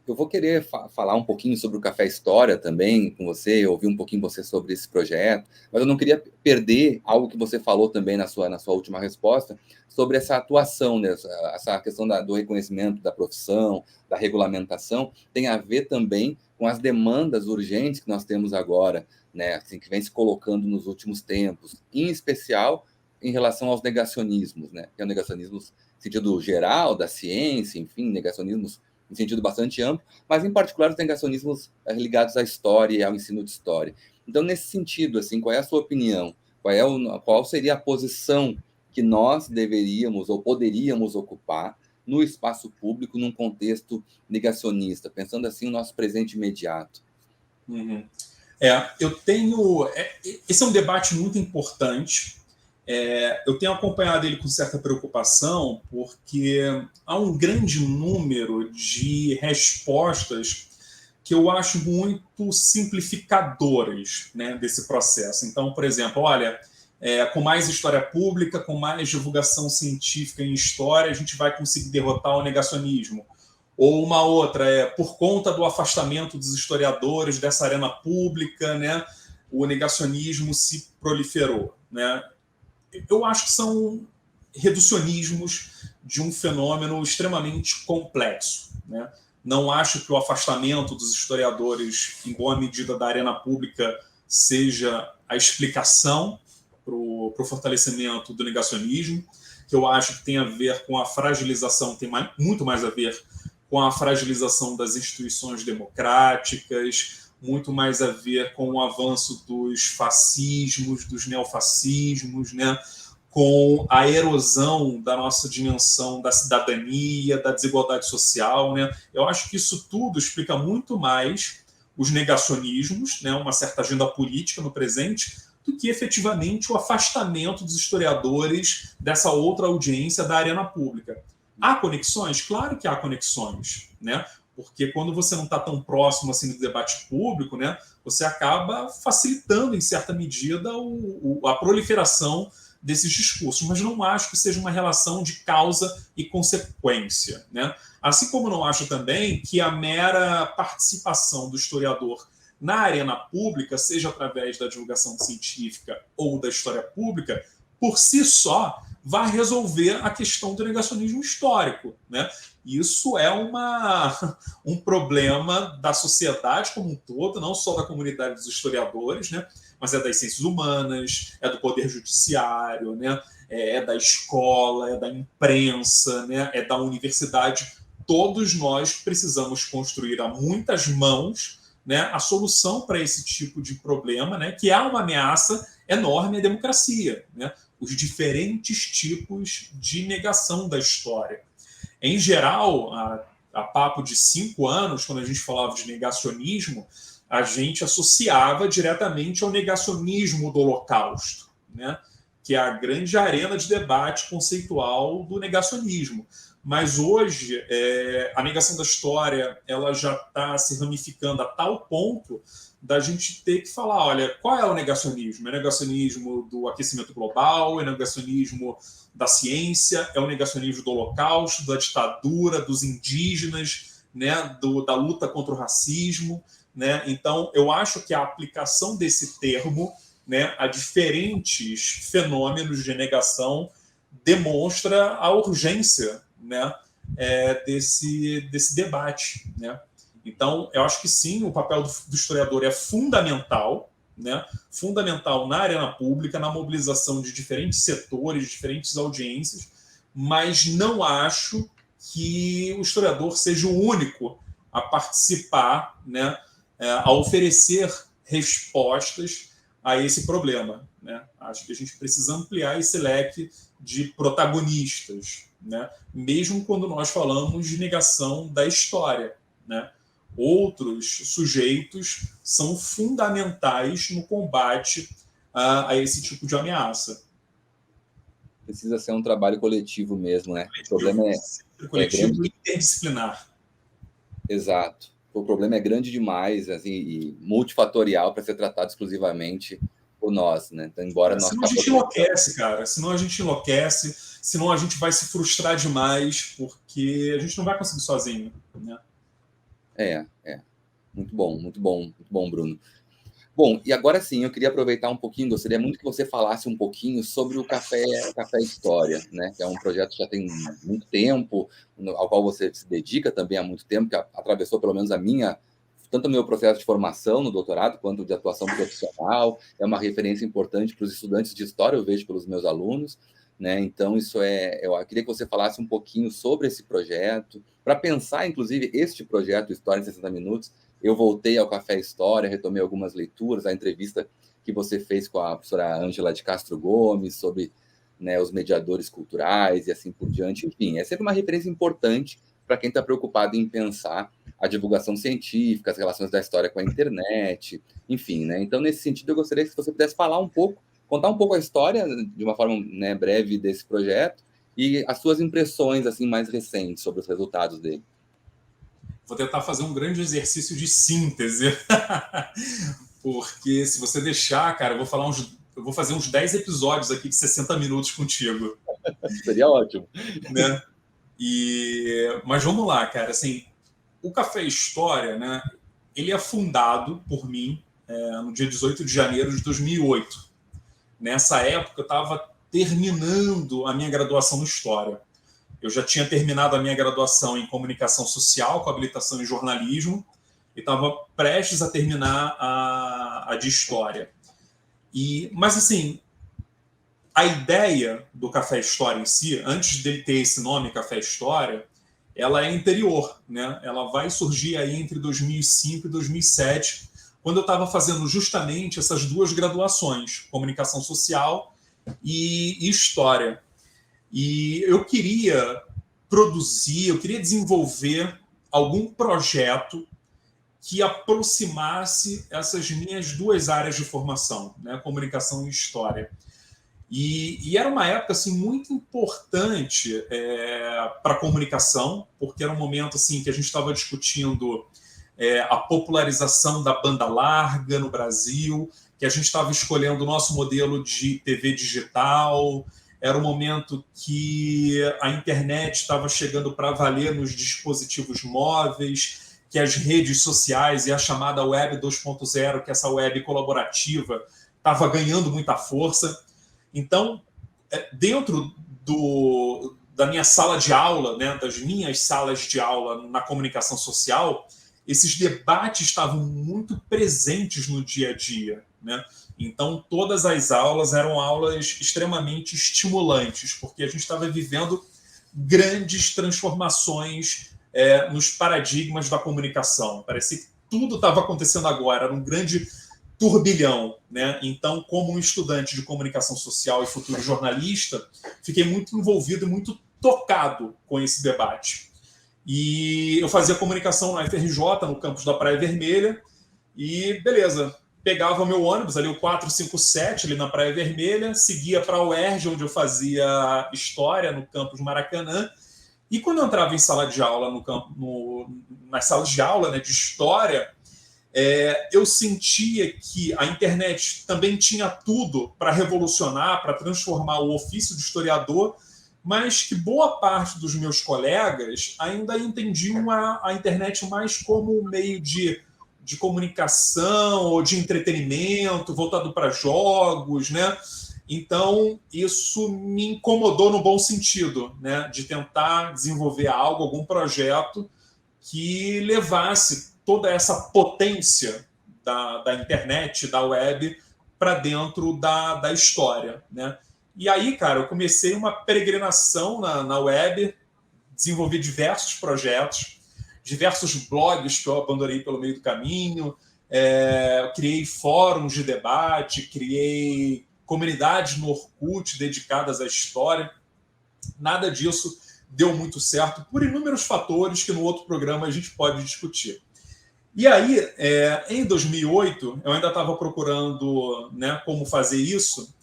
Eu vou querer falar um pouquinho sobre o Café História também com você, ouvir um pouquinho você sobre esse projeto, mas eu não queria perder algo que você falou também na sua última resposta, sobre essa atuação, né? Essa questão do reconhecimento da profissão, da regulamentação, tem a ver também com as demandas urgentes que nós temos agora, né? Assim, que vem se colocando nos últimos tempos, em especial em relação aos negacionismos, né? Que é o negacionismo sentido geral da ciência, enfim, negacionismos em sentido bastante amplo, mas em particular os negacionismos ligados à história e ao ensino de história. Então, nesse sentido, assim, qual é a sua opinião? Qual seria a posição que nós deveríamos ou poderíamos ocupar no espaço público num contexto negacionista, pensando assim no nosso presente imediato? Uhum. Esse é um debate muito importante. Eu tenho acompanhado ele com certa preocupação, porque há um grande número de respostas que eu acho muito simplificadoras, né, desse processo. Então, por exemplo, olha, com mais história pública, com mais divulgação científica em história, a gente vai conseguir derrotar o negacionismo. Ou uma outra, por conta do afastamento dos historiadores dessa arena pública, né, o negacionismo se proliferou, né? Eu acho que são reducionismos de um fenômeno extremamente complexo, né? Não acho que o afastamento dos historiadores, em boa medida, da arena pública seja a explicação para o fortalecimento do negacionismo, que eu acho que tem a ver com a fragilização, tem muito mais a ver com a fragilização das instituições democráticas, muito mais a ver com o avanço dos fascismos, dos neofascismos, né? Com a erosão da nossa dimensão da cidadania, da desigualdade social, né? Eu acho que isso tudo explica muito mais os negacionismos, né? Uma certa agenda política no presente, do que efetivamente o afastamento dos historiadores dessa outra audiência da arena pública. Há conexões? Claro que há conexões, né? Porque quando você não está tão próximo assim do debate público, né, você acaba facilitando, em certa medida, a proliferação desses discursos. Mas não acho que seja uma relação de causa e consequência, né? Assim como não acho também que a mera participação do historiador na arena pública, seja através da divulgação científica ou da história pública, por si só, vai resolver a questão do negacionismo histórico, né? Isso é um problema da sociedade como um todo, não só da comunidade dos historiadores, né? Mas é das ciências humanas, é do poder judiciário, né? É da escola, é da imprensa, né? É da universidade. Todos nós precisamos construir a muitas mãos, né, a solução para esse tipo de problema, né? Que é uma ameaça enorme à democracia, né? Os diferentes tipos de negação da história. Em geral, a papo de 5 anos, quando a gente falava de negacionismo, a gente associava diretamente ao negacionismo do Holocausto, né? Que é a grande arena de debate conceitual do negacionismo. Mas hoje, a negação da história ela já está se ramificando a tal ponto da gente ter que falar, olha, qual é o negacionismo? É o negacionismo do aquecimento global? É o negacionismo da ciência? É o negacionismo do Holocausto, da ditadura, dos indígenas, né? Da luta contra o racismo, né? Então, eu acho que a aplicação desse termo, né, a diferentes fenômenos de negação demonstra a urgência, né, desse debate, né? Então, eu acho que sim, o papel do historiador é fundamental, né? Fundamental na arena pública, na mobilização de diferentes setores, de diferentes audiências, mas não acho que o historiador seja o único a participar, né? A oferecer respostas a esse problema, né? Acho que a gente precisa ampliar esse leque de protagonistas, né? Mesmo quando nós falamos de negação da história, né? Outros sujeitos são fundamentais no combate a esse tipo de ameaça. Precisa ser um trabalho coletivo mesmo, né? O problema coletivo e interdisciplinar. Exato. O problema é grande demais, assim, e multifatorial para ser tratado exclusivamente por nós, né? Então, embora senão a gente enlouquece, cara. Senão a gente enlouquece, senão a gente vai se frustrar demais, porque a gente não vai conseguir sozinho, né? Muito bom, Bruno. Bom, e agora sim, eu queria aproveitar um pouquinho, gostaria muito que você falasse um pouquinho sobre o Café História, né? Que é um projeto que já tem muito tempo, ao qual você se dedica também há muito tempo, que atravessou pelo menos tanto o meu processo de formação no doutorado, quanto de atuação profissional, é uma referência importante para os estudantes de história, eu vejo pelos meus alunos, né? Então, eu queria que você falasse um pouquinho sobre esse projeto, para pensar, inclusive, este projeto História em 60 Minutos. Eu voltei ao Café História, retomei algumas leituras, a entrevista que você fez com a professora Ângela de Castro Gomes sobre, né, os mediadores culturais e assim por diante. Enfim, é sempre uma referência importante para quem está preocupado em pensar a divulgação científica, as relações da história com a internet, enfim, né? Então, nesse sentido, eu gostaria que você pudesse falar um pouco, contar um pouco a história, de uma forma, né, breve, desse projeto e as suas impressões assim mais recentes sobre os resultados dele. Vou tentar fazer um grande exercício de síntese, porque se você deixar, cara, eu vou fazer uns 10 episódios aqui de 60 minutos contigo. Seria ótimo. Né? Mas vamos lá, cara. Assim, o Café História, né, ele é fundado por mim no dia 18 de janeiro de 2008. Nessa época, eu estava terminando a minha graduação em História. Eu já tinha terminado a minha graduação em Comunicação Social, com habilitação em Jornalismo, e estava prestes a terminar a de História. Mas, assim, a ideia do Café História em si, antes dele ter esse nome, Café História, ela é anterior, né? Ela vai surgir aí entre 2005 e 2007, quando eu estava fazendo justamente essas duas graduações, Comunicação Social e História. E eu queria produzir, eu queria desenvolver algum projeto que aproximasse essas minhas duas áreas de formação, né? Comunicação e História. E era uma época assim, muito importante para a comunicação, porque era um momento assim, que a gente estava discutindo a popularização da banda larga no Brasil, que a gente estava escolhendo o nosso modelo de TV digital. Era um momento que a internet estava chegando para valer nos dispositivos móveis, que as redes sociais e a chamada Web 2.0, que essa web colaborativa, estava ganhando muita força. Então, dentro da minha sala de aula, né, das minhas salas de aula na comunicação social, esses debates estavam muito presentes no dia a dia, né? Então, todas as aulas eram aulas extremamente estimulantes, porque a gente estava vivendo grandes transformações nos paradigmas da comunicação. Parecia que tudo estava acontecendo agora, era um grande turbilhão, né? Então, como um estudante de comunicação social e futuro jornalista, fiquei muito envolvido e muito tocado com esse debate. E eu fazia comunicação na FRJ, no campus da Praia Vermelha, e beleza, pegava o meu ônibus, ali o 457, ali na Praia Vermelha, seguia para a UERJ, onde eu fazia História, no campus Maracanã, e quando eu entrava em sala de aula, nas salas de aula, né, de História, eu sentia que a internet também tinha tudo para revolucionar, para transformar o ofício de historiador, mas que boa parte dos meus colegas ainda entendiam a internet mais como um meio de comunicação ou de entretenimento, voltado para jogos, né? Então, isso me incomodou no bom sentido, né? De tentar desenvolver algo, algum projeto que levasse toda essa potência da internet, da web, para dentro da história, né? E aí, cara, eu comecei uma peregrinação na web, desenvolvi diversos projetos, diversos blogs que eu abandonei pelo meio do caminho, criei fóruns de debate, criei comunidades no Orkut dedicadas à história. Nada disso deu muito certo, por inúmeros fatores que no outro programa a gente pode discutir. E aí, em 2008, eu ainda estava procurando, né, como fazer isso,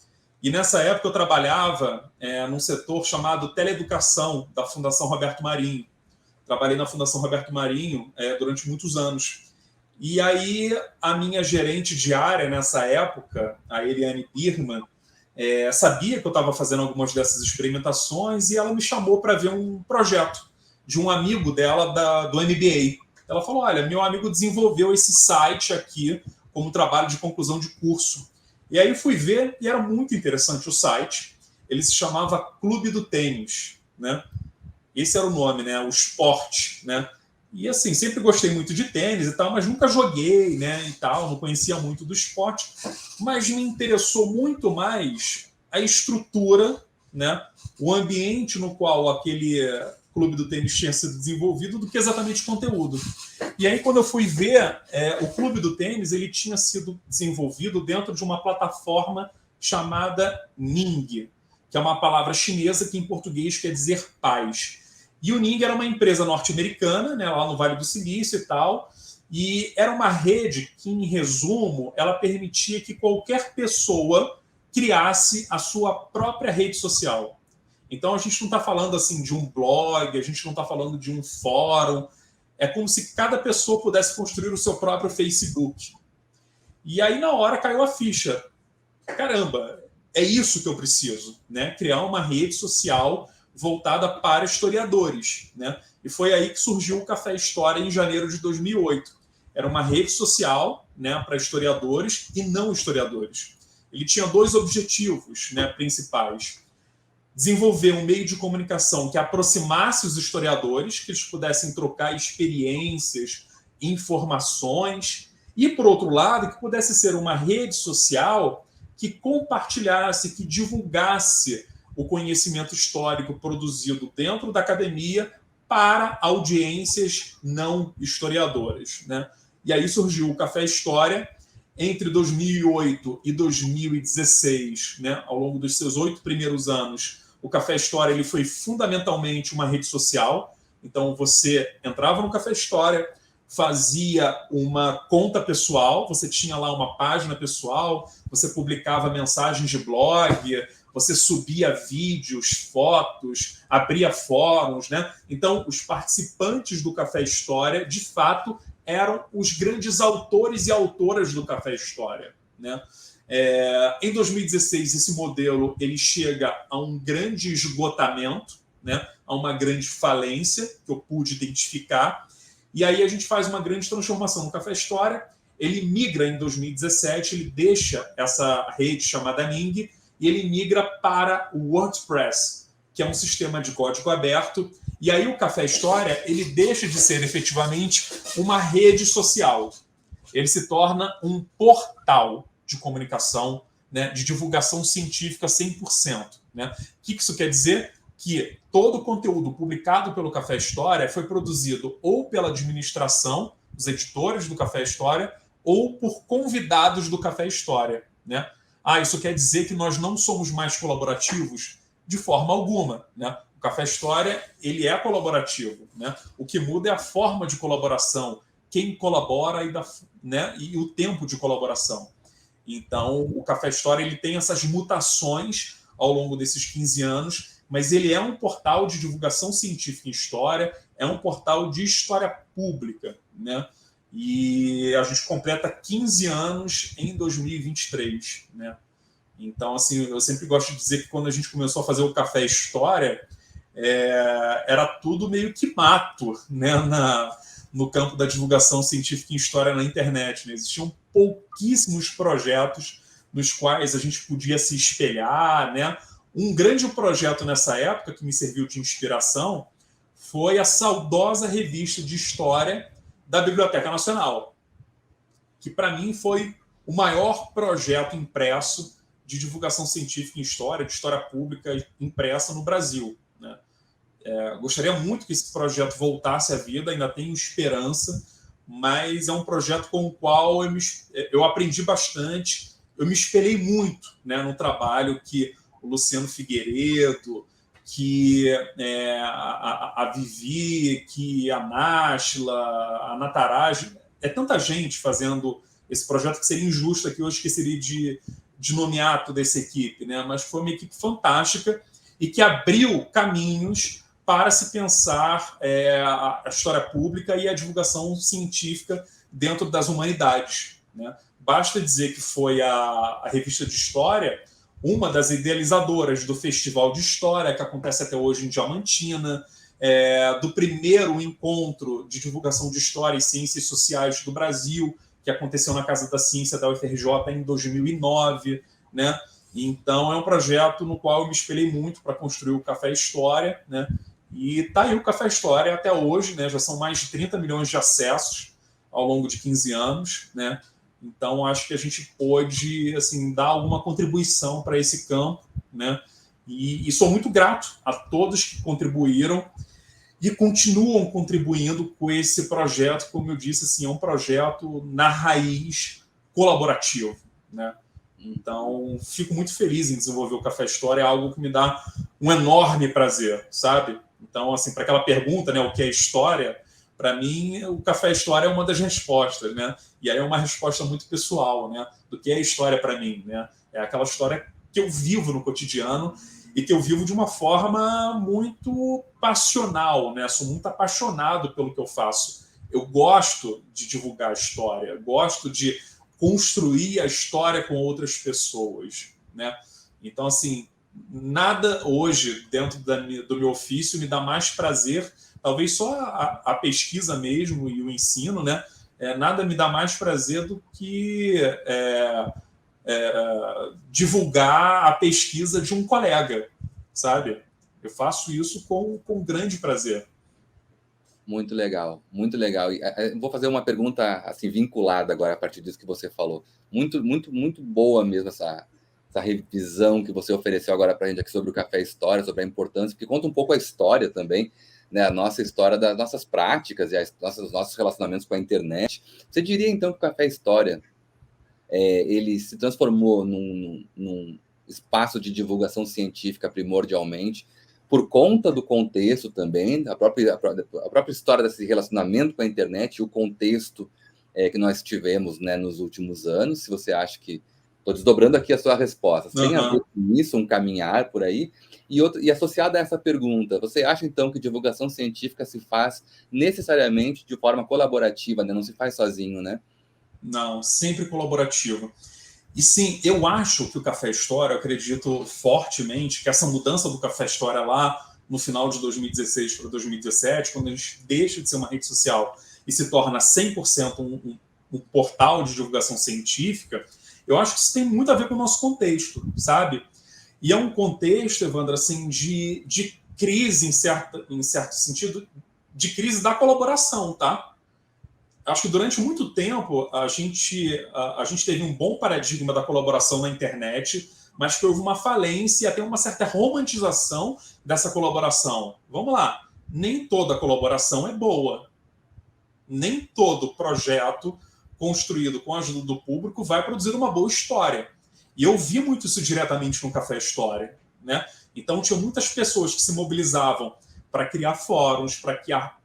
e nessa época eu trabalhava num setor chamado Teleeducação, da Fundação Roberto Marinho. Trabalhei na Fundação Roberto Marinho durante muitos anos. E aí a minha gerente de área nessa época, a Eliane Birman, sabia que eu estava fazendo algumas dessas experimentações e ela me chamou para ver um projeto de um amigo dela do MBA. Ela falou, olha, meu amigo desenvolveu esse site aqui como trabalho de conclusão de curso. E aí fui ver e era muito interessante o site. Ele se chamava Clube do Tênis, né? Esse era o nome, né? O esporte, né? E assim, sempre gostei muito de tênis e tal, mas nunca joguei, né? E tal, não conhecia muito do esporte. Mas me interessou muito mais a estrutura, né, o ambiente no qual aquele clube do tênis tinha sido desenvolvido do que exatamente o conteúdo. E aí, quando eu fui ver, o clube do tênis ele tinha sido desenvolvido dentro de uma plataforma chamada Ning, que é uma palavra chinesa que em português quer dizer paz. E o Ning era uma empresa norte-americana, né, lá no Vale do Silício e tal, e era uma rede que, em resumo, ela permitia que qualquer pessoa criasse a sua própria rede social. Então, a gente não está falando assim de um blog, a gente não está falando de um fórum. É como se cada pessoa pudesse construir o seu próprio Facebook. E aí, na hora, caiu a ficha. Caramba, é isso que eu preciso, né? Criar uma rede social voltada para historiadores, né? E foi aí que surgiu o Café História em janeiro de 2008. Era uma rede social, né, para historiadores e não historiadores. Ele tinha 2 objetivos, né, principais. Desenvolver um meio de comunicação que aproximasse os historiadores, que eles pudessem trocar experiências, informações, e, por outro lado, que pudesse ser uma rede social que compartilhasse, que divulgasse o conhecimento histórico produzido dentro da academia para audiências não historiadoras, né? E aí surgiu o Café História entre 2008 e 2016, né? Ao longo dos seus 8 primeiros anos, o Café História ele foi fundamentalmente uma rede social. Então, você entrava no Café História, fazia uma conta pessoal, você tinha lá uma página pessoal, você publicava mensagens de blog, você subia vídeos, fotos, abria fóruns, né? Então, os participantes do Café História, de fato, eram os grandes autores e autoras do Café História, né? Em 2016, esse modelo ele chega a um grande esgotamento, né? A uma grande falência que eu pude identificar. E aí a gente faz uma grande transformação no Café História. Ele migra em 2017, ele deixa essa rede chamada Ning e ele migra para o WordPress, que é um sistema de código aberto. E aí o Café História ele deixa de ser efetivamente uma rede social. Ele se torna um portal de comunicação, né, de divulgação científica 100%. Né? O que isso quer dizer? Que todo o conteúdo publicado pelo Café História foi produzido ou pela administração, os editores do Café História, ou por convidados do Café História. Né? Isso quer dizer que nós não somos mais colaborativos? De forma alguma. Né? O Café História ele é colaborativo. Né? O que muda é a forma de colaboração, quem colabora e o tempo de colaboração. Então, o Café História ele tem essas mutações ao longo desses 15 anos, mas ele é um portal de divulgação científica em história, é um portal de história pública, né? E a gente completa 15 anos em 2023, né? Então, assim, eu sempre gosto de dizer que quando a gente começou a fazer o Café História, era tudo meio que mato, né? No campo da divulgação científica em história na internet. Né? Existiam pouquíssimos projetos nos quais a gente podia se espelhar. Né? Um grande projeto nessa época que me serviu de inspiração foi a saudosa revista de história da Biblioteca Nacional, que para mim foi o maior projeto impresso de divulgação científica em história, de história pública impressa no Brasil. Né? Gostaria muito que esse projeto voltasse à vida, ainda tenho esperança, mas é um projeto com o qual eu aprendi bastante, eu me espelhei muito, né, no trabalho que o Luciano Figueiredo, que a Vivi, que a Náshila, a Nataraj, tanta gente fazendo esse projeto que seria injusto aqui, eu esqueceria de nomear toda essa equipe, né? Mas foi uma equipe fantástica e que abriu caminhos para se pensar a história pública e a divulgação científica dentro das humanidades. Né? Basta dizer que foi a revista de história uma das idealizadoras do Festival de História, que acontece até hoje em Diamantina, do primeiro encontro de divulgação de história e ciências sociais do Brasil, que aconteceu na Casa da Ciência da UFRJ em 2009, né? Então, é um projeto no qual eu me espelhei muito para construir o Café História, né? E está aí o Café História até hoje, né? Já são mais de 30 milhões de acessos ao longo de 15 anos, né? Então, acho que a gente pôde assim, dar alguma contribuição para esse campo, né? E sou muito grato a todos que contribuíram e continuam contribuindo com esse projeto. Como eu disse, assim, é um projeto na raiz colaborativo, né? Então, fico muito feliz em desenvolver o Café História, é algo que me dá um enorme prazer, sabe? Então, assim, para aquela pergunta, né, o que é história, para mim, o Café História é uma das respostas, né? E aí é uma resposta muito pessoal, né? Do que é história para mim, né? É aquela história que eu vivo no cotidiano e que eu vivo de uma forma muito passional, né? Sou muito apaixonado pelo que eu faço. Eu gosto de divulgar a história, gosto de construir a história com outras pessoas, né? Então, assim, nada hoje dentro do meu ofício me dá mais prazer, talvez só a pesquisa mesmo e o ensino, né? Nada me dá mais prazer do que divulgar a pesquisa de um colega, sabe? Eu faço isso com grande prazer. Muito legal, muito legal. E, vou fazer uma pergunta assim vinculada agora a partir disso que você falou. Muito, muito, muito boa mesmo essa revisão que você ofereceu agora para a gente aqui sobre o Café História, sobre a importância, porque conta um pouco a história também, né? A nossa história das nossas práticas e nossos relacionamentos com a internet. Você diria então que o Café História ele se transformou num espaço de divulgação científica primordialmente, por conta do contexto também, a própria história desse relacionamento com a internet e o contexto que nós tivemos, né, nos últimos anos? Se você acha que... Estou desdobrando aqui a sua resposta. Tem a ver com isso, um caminhar por aí? E associada a essa pergunta, você acha então que divulgação científica se faz necessariamente de forma colaborativa, né? Não se faz sozinho, né? Não, sempre colaborativo. E sim, eu acho que o Café História, eu acredito fortemente que essa mudança do Café História lá no final de 2016 para 2017, quando a gente deixa de ser uma rede social e se torna 100% um portal de divulgação científica, eu acho que isso tem muito a ver com o nosso contexto, sabe? E é um contexto, Evandro, assim, de crise, em certo sentido, de crise da colaboração, tá? Acho que durante muito tempo a gente teve um bom paradigma da colaboração na internet, mas que houve uma falência e até uma certa romantização dessa colaboração. Vamos lá, nem toda colaboração é boa. Nem todo projeto construído com a ajuda do público vai produzir uma boa história. E eu vi muito isso diretamente no Café História, né? Então tinha muitas pessoas que se mobilizavam para criar fóruns, para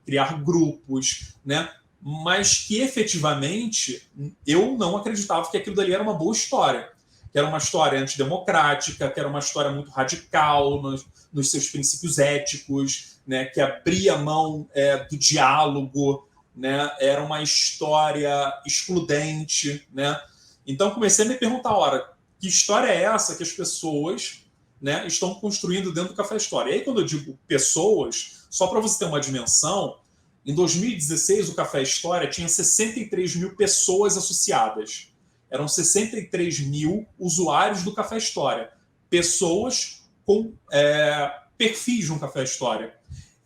criar grupos, né? Mas que efetivamente eu não acreditava que aquilo dali era uma boa história, que era uma história antidemocrática, que era uma história muito radical nos seus princípios éticos, né, que abria mão do diálogo, né, era uma história excludente, né? Então comecei a me perguntar, ora, que história é essa que as pessoas, né, estão construindo dentro do Café História? E aí, quando eu digo pessoas, só para você ter uma dimensão, em 2016, o Café História tinha 63 mil pessoas associadas. Eram 63 mil usuários do Café História. Pessoas com perfis no Café História.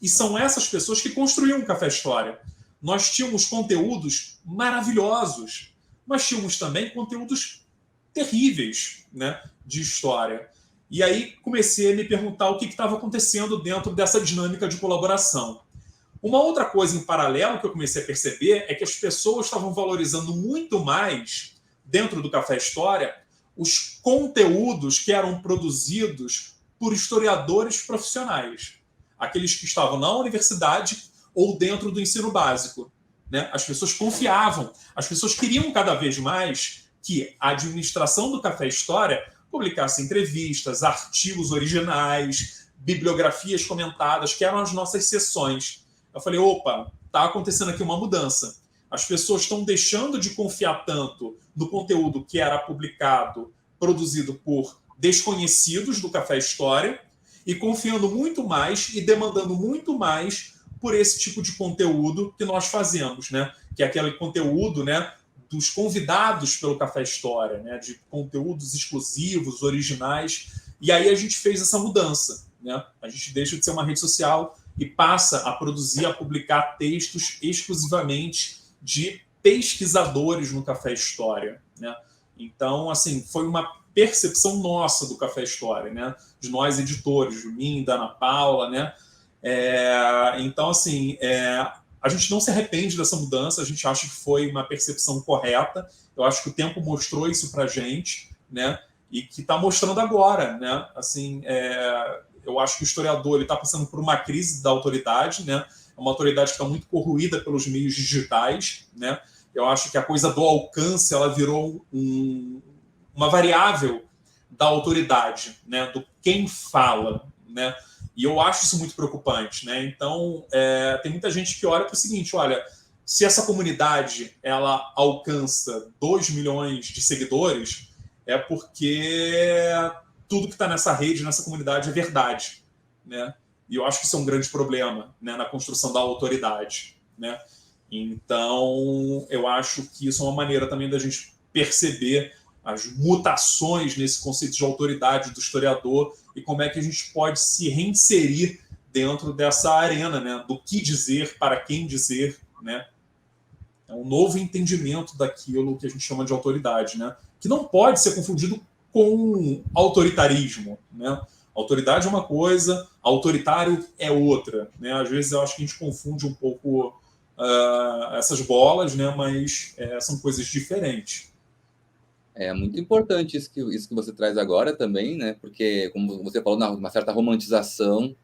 E são essas pessoas que construíam o Café História. Nós tínhamos conteúdos maravilhosos, mas tínhamos também conteúdos terríveis, né, de história. E aí comecei a me perguntar o que estava acontecendo dentro dessa dinâmica de colaboração. Uma outra coisa em paralelo que eu comecei a perceber é que as pessoas estavam valorizando muito mais, dentro do Café História, os conteúdos que eram produzidos por historiadores profissionais. Aqueles que estavam na universidade ou dentro do ensino básico, né? As pessoas confiavam, as pessoas queriam cada vez mais que a administração do Café História publicasse entrevistas, artigos originais, bibliografias comentadas, que eram as nossas sessões. Eu falei, opa, está acontecendo aqui uma mudança. As pessoas estão deixando de confiar tanto no conteúdo que era publicado, produzido por desconhecidos do Café História, e confiando muito mais e demandando muito mais por esse tipo de conteúdo que nós fazemos, né? Que é aquele conteúdo, né, dos convidados pelo Café História, né? De conteúdos exclusivos, originais. E aí a gente fez essa mudança, né? A gente deixa de ser uma rede social e passa a produzir, a publicar textos exclusivamente de pesquisadores no Café História, né? Então, assim, foi uma percepção nossa do Café História, né? De nós editores, de mim, da Ana Paula, né? Então, assim, a gente não se arrepende dessa mudança, a gente acha que foi uma percepção correta, eu acho que o tempo mostrou isso para a gente, né? E que está mostrando agora, né? Assim, eu acho que o historiador está passando por uma crise da autoridade, né? É uma autoridade que está muito corroída pelos meios digitais, né? Eu acho que a coisa do alcance ela virou uma variável da autoridade, né? Do quem fala, né? E eu acho isso muito preocupante, né? Então, tem muita gente que olha para o seguinte, olha, se essa comunidade ela alcança 2 milhões de seguidores, é porque tudo que está nessa rede, nessa comunidade, é verdade, né? E eu acho que isso é um grande problema, né, na construção da autoridade, né? Então, eu acho que isso é uma maneira também da gente perceber as mutações nesse conceito de autoridade do historiador e como é que a gente pode se reinserir dentro dessa arena, né, do que dizer, para quem dizer, né? É um novo entendimento daquilo que a gente chama de autoridade, né? Que não pode ser confundido com autoritarismo, né? Autoridade é uma coisa, autoritário é outra, né? Às vezes eu acho que a gente confunde um pouco essas bolas, né? Mas são coisas diferentes. É muito importante isso que você traz agora também, né? Porque, como você falou, uma certa romantização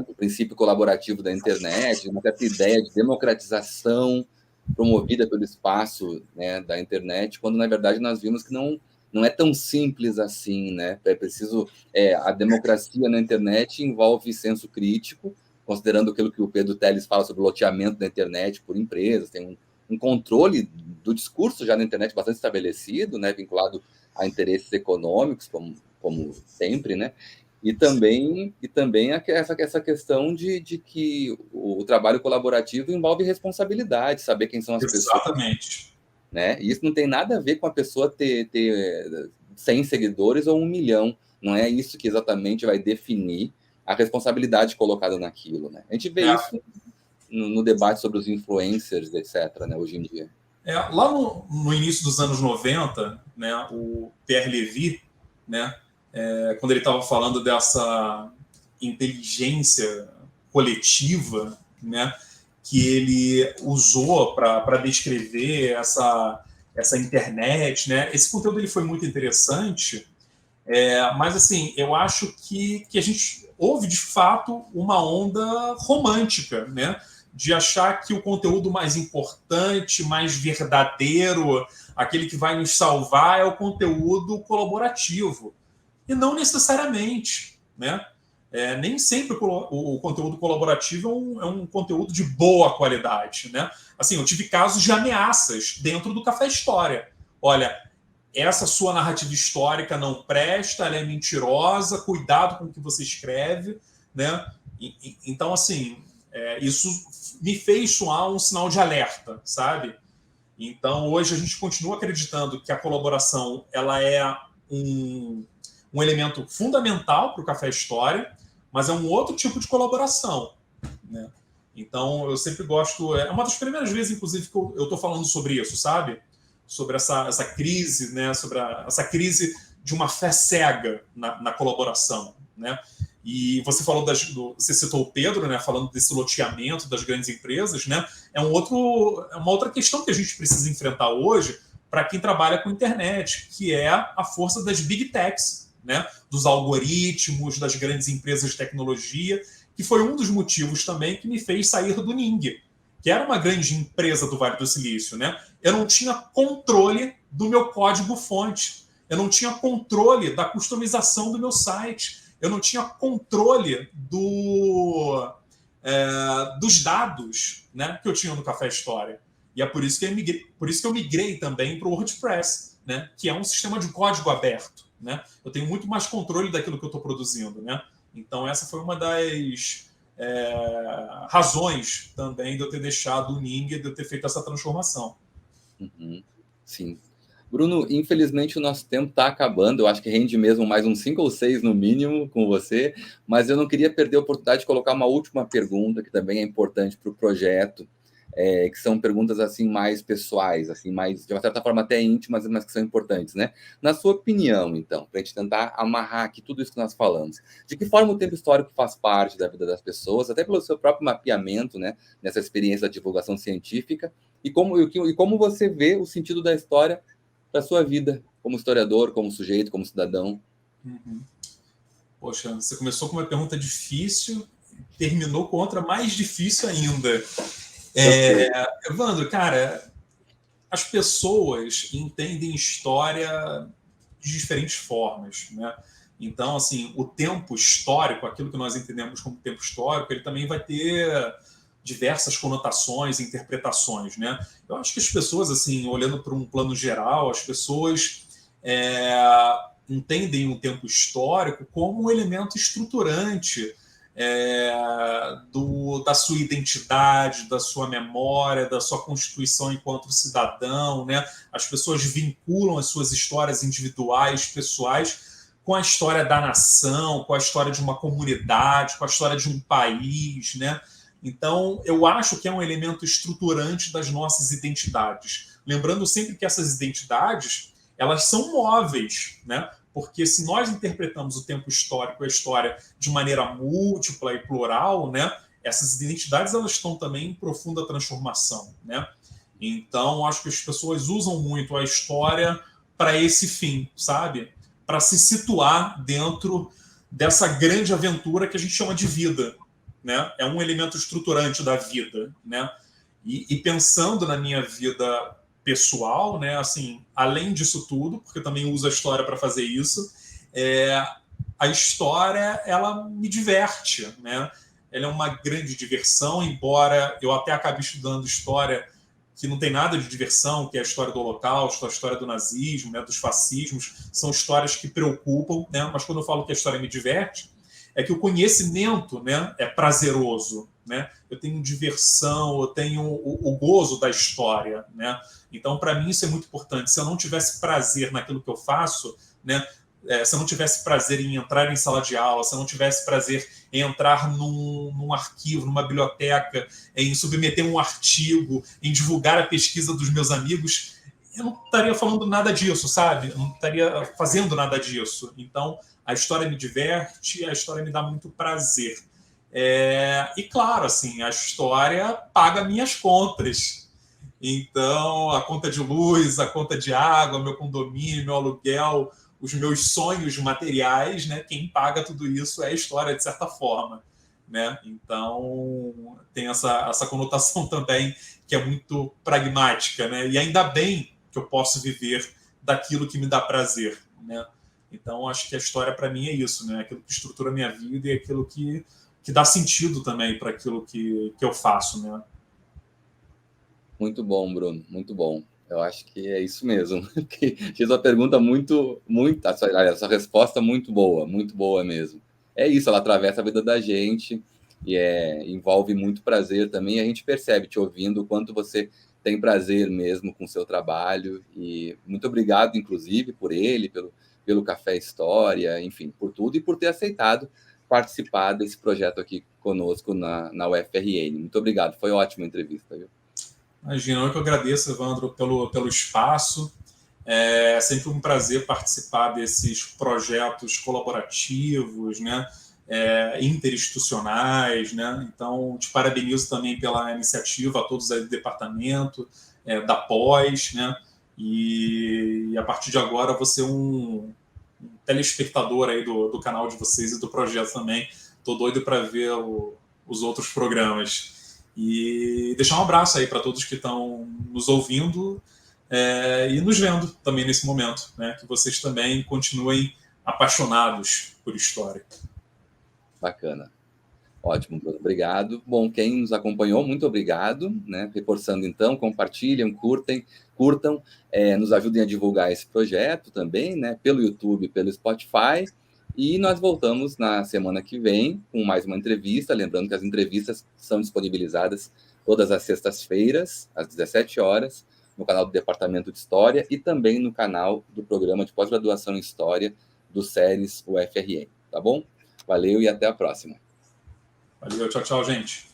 do princípio colaborativo da internet, uma certa ideia de democratização promovida pelo espaço, né, da internet, quando na verdade nós vimos que não é tão simples assim, né? É preciso a democracia na internet envolve senso crítico, considerando aquilo que o Pedro Telles fala sobre o loteamento da internet por empresas, tem um controle do discurso já na internet bastante estabelecido, né, vinculado a interesses econômicos, como sempre, né? E também essa questão de que o trabalho colaborativo envolve responsabilidade, saber quem são as pessoas. Exatamente. Né? E isso não tem nada a ver com a pessoa ter 100 seguidores ou 1 milhão. Não é isso que exatamente vai definir a responsabilidade colocada naquilo. Né? A gente vê isso no debate sobre os influencers, etc., né, hoje em dia. Lá no início dos anos 90, né, o Pierre Levy, né, quando ele estava falando dessa inteligência coletiva, né, que ele usou para descrever essa internet, né, esse conteúdo ele foi muito interessante, mas assim, eu acho que a gente houve de fato uma onda romântica, né, de achar que o conteúdo mais importante, mais verdadeiro, aquele que vai nos salvar é o conteúdo colaborativo. E não necessariamente, né? Nem sempre o conteúdo colaborativo é um conteúdo de boa qualidade, né? Assim, eu tive casos de ameaças dentro do Café História. Olha, essa sua narrativa histórica não presta, ela é mentirosa, cuidado com o que você escreve, né? Então, assim, isso me fez soar um sinal de alerta, sabe? Então, hoje a gente continua acreditando que a colaboração ela é um elemento fundamental para o Café História, mas é um outro tipo de colaboração, né? Então, eu sempre gosto... É uma das primeiras vezes, inclusive, que eu estou falando sobre isso, sabe? Sobre essa crise, né? Sobre essa crise de uma fé cega na colaboração, né? E você falou você citou o Pedro, né, falando desse loteamento das grandes empresas, né? É uma outra questão que a gente precisa enfrentar hoje para quem trabalha com internet, que é a força das big techs, né? Dos algoritmos, das grandes empresas de tecnologia, que foi um dos motivos também que me fez sair do Ning, que era uma grande empresa do Vale do Silício, né? Eu não tinha controle do meu código-fonte, eu não tinha controle da customização do meu site, eu não tinha controle dos dados, né, que eu tinha no Café História. E é por isso que eu migrei também para o WordPress, né, que é um sistema de código aberto, né? Eu tenho muito mais controle daquilo que eu estou produzindo, né? Então essa foi uma das razões também de eu ter deixado o Ning, de eu ter feito essa transformação. Sim. Bruno, infelizmente o nosso tempo está acabando, eu acho que rende mesmo mais uns 5 ou 6 no mínimo com você, mas eu não queria perder a oportunidade de colocar uma última pergunta, que também é importante para o projeto, que são perguntas assim mais pessoais, assim, mais, de uma certa forma até íntimas, mas que são importantes, né? Na sua opinião, então, para a gente tentar amarrar aqui tudo isso que nós falamos, de que forma o tempo histórico faz parte da vida das pessoas, até pelo seu próprio mapeamento, né, nessa experiência da divulgação científica, e como você vê o sentido da história para a sua vida, como historiador, como sujeito, como cidadão? Uhum. Poxa, você começou com uma pergunta difícil, terminou com outra mais difícil ainda. Evandro, cara, as pessoas entendem história de diferentes formas, né? Então, assim, o tempo histórico, aquilo que nós entendemos como tempo histórico, ele também vai ter diversas conotações, interpretações, né? Eu acho que as pessoas, assim, olhando para um plano geral, as pessoas entendem o tempo histórico como um elemento estruturante da sua identidade, da sua memória, da sua constituição enquanto cidadão, né? As pessoas vinculam as suas histórias individuais, pessoais, com a história da nação, com a história de uma comunidade, com a história de um país, né? Então, eu acho que é um elemento estruturante das nossas identidades. Lembrando sempre que essas identidades, elas são móveis, né? Porque se nós interpretamos o tempo histórico e a história de maneira múltipla e plural, né, essas identidades elas estão também em profunda transformação, né? Então, acho que as pessoas usam muito a história para esse fim, sabe? Para se situar dentro dessa grande aventura que a gente chama de vida, né? É um elemento estruturante da vida, né? E pensando na minha vida pessoal, né? Assim, além disso tudo, porque eu também uso a história para fazer isso, a história ela me diverte, né? Ela é uma grande diversão, embora eu até acabe estudando história que não tem nada de diversão, que é a história do Holocausto, a história do nazismo, né, dos fascismos, são histórias que preocupam, né? Mas quando eu falo que a história me diverte, é que o conhecimento, né, é prazeroso, né? Eu tenho diversão, eu tenho o gozo da história, né? Então, para mim, isso é muito importante. Se eu não tivesse prazer naquilo que eu faço, né? Se eu não tivesse prazer em entrar em sala de aula, se eu não tivesse prazer em entrar num arquivo, numa biblioteca, em submeter um artigo, em divulgar a pesquisa dos meus amigos, eu não estaria falando nada disso, sabe? Eu não estaria fazendo nada disso. Então, a história me diverte, a história me dá muito prazer. E claro, assim, a história paga minhas contas. Então, a conta de luz, a conta de água, meu condomínio, meu aluguel, os meus sonhos materiais, né? Quem paga tudo isso é a história, de certa forma, né? Então, tem essa conotação também que é muito pragmática, né? E ainda bem que eu posso viver daquilo que me dá prazer, né? Então, acho que a história, para mim, é isso, né? Aquilo que estrutura a minha vida e aquilo que dá sentido também para aquilo que eu faço, né? Muito bom, Bruno, muito bom. Eu acho que é isso mesmo. Fiz uma pergunta essa resposta muito boa mesmo. É isso, ela atravessa a vida da gente e envolve muito prazer também. A gente percebe te ouvindo o quanto você tem prazer mesmo com o seu trabalho. E muito obrigado, inclusive, por ele, pelo Café História, enfim, por tudo e por ter aceitado participar desse projeto aqui conosco na UFRN. Muito obrigado, foi ótima a entrevista, viu? Imagina, eu que agradeço, Evandro, pelo espaço. É sempre um prazer participar desses projetos colaborativos, né? Interinstitucionais, né? Então, te parabenizo também pela iniciativa, a todos aí do departamento, da pós, né? E a partir de agora, vou ser um telespectador aí do canal de vocês e do projeto também. Estou doido para ver os outros programas. E deixar um abraço aí para todos que estão nos ouvindo e nos vendo também nesse momento, né? Que vocês também continuem apaixonados por história. Bacana. Ótimo, Bruno. Obrigado. Bom, quem nos acompanhou, muito obrigado, né? Reforçando então, compartilhem, curtam, nos ajudem a divulgar esse projeto também, né? Pelo YouTube, pelo Spotify. E nós voltamos na semana que vem com mais uma entrevista. Lembrando que as entrevistas são disponibilizadas todas as sextas-feiras, às 17 horas, no canal do Departamento de História e também no canal do Programa de Pós-Graduação em História do SERES UFRN. Tá bom? Valeu e até a próxima. Valeu, tchau, tchau, gente.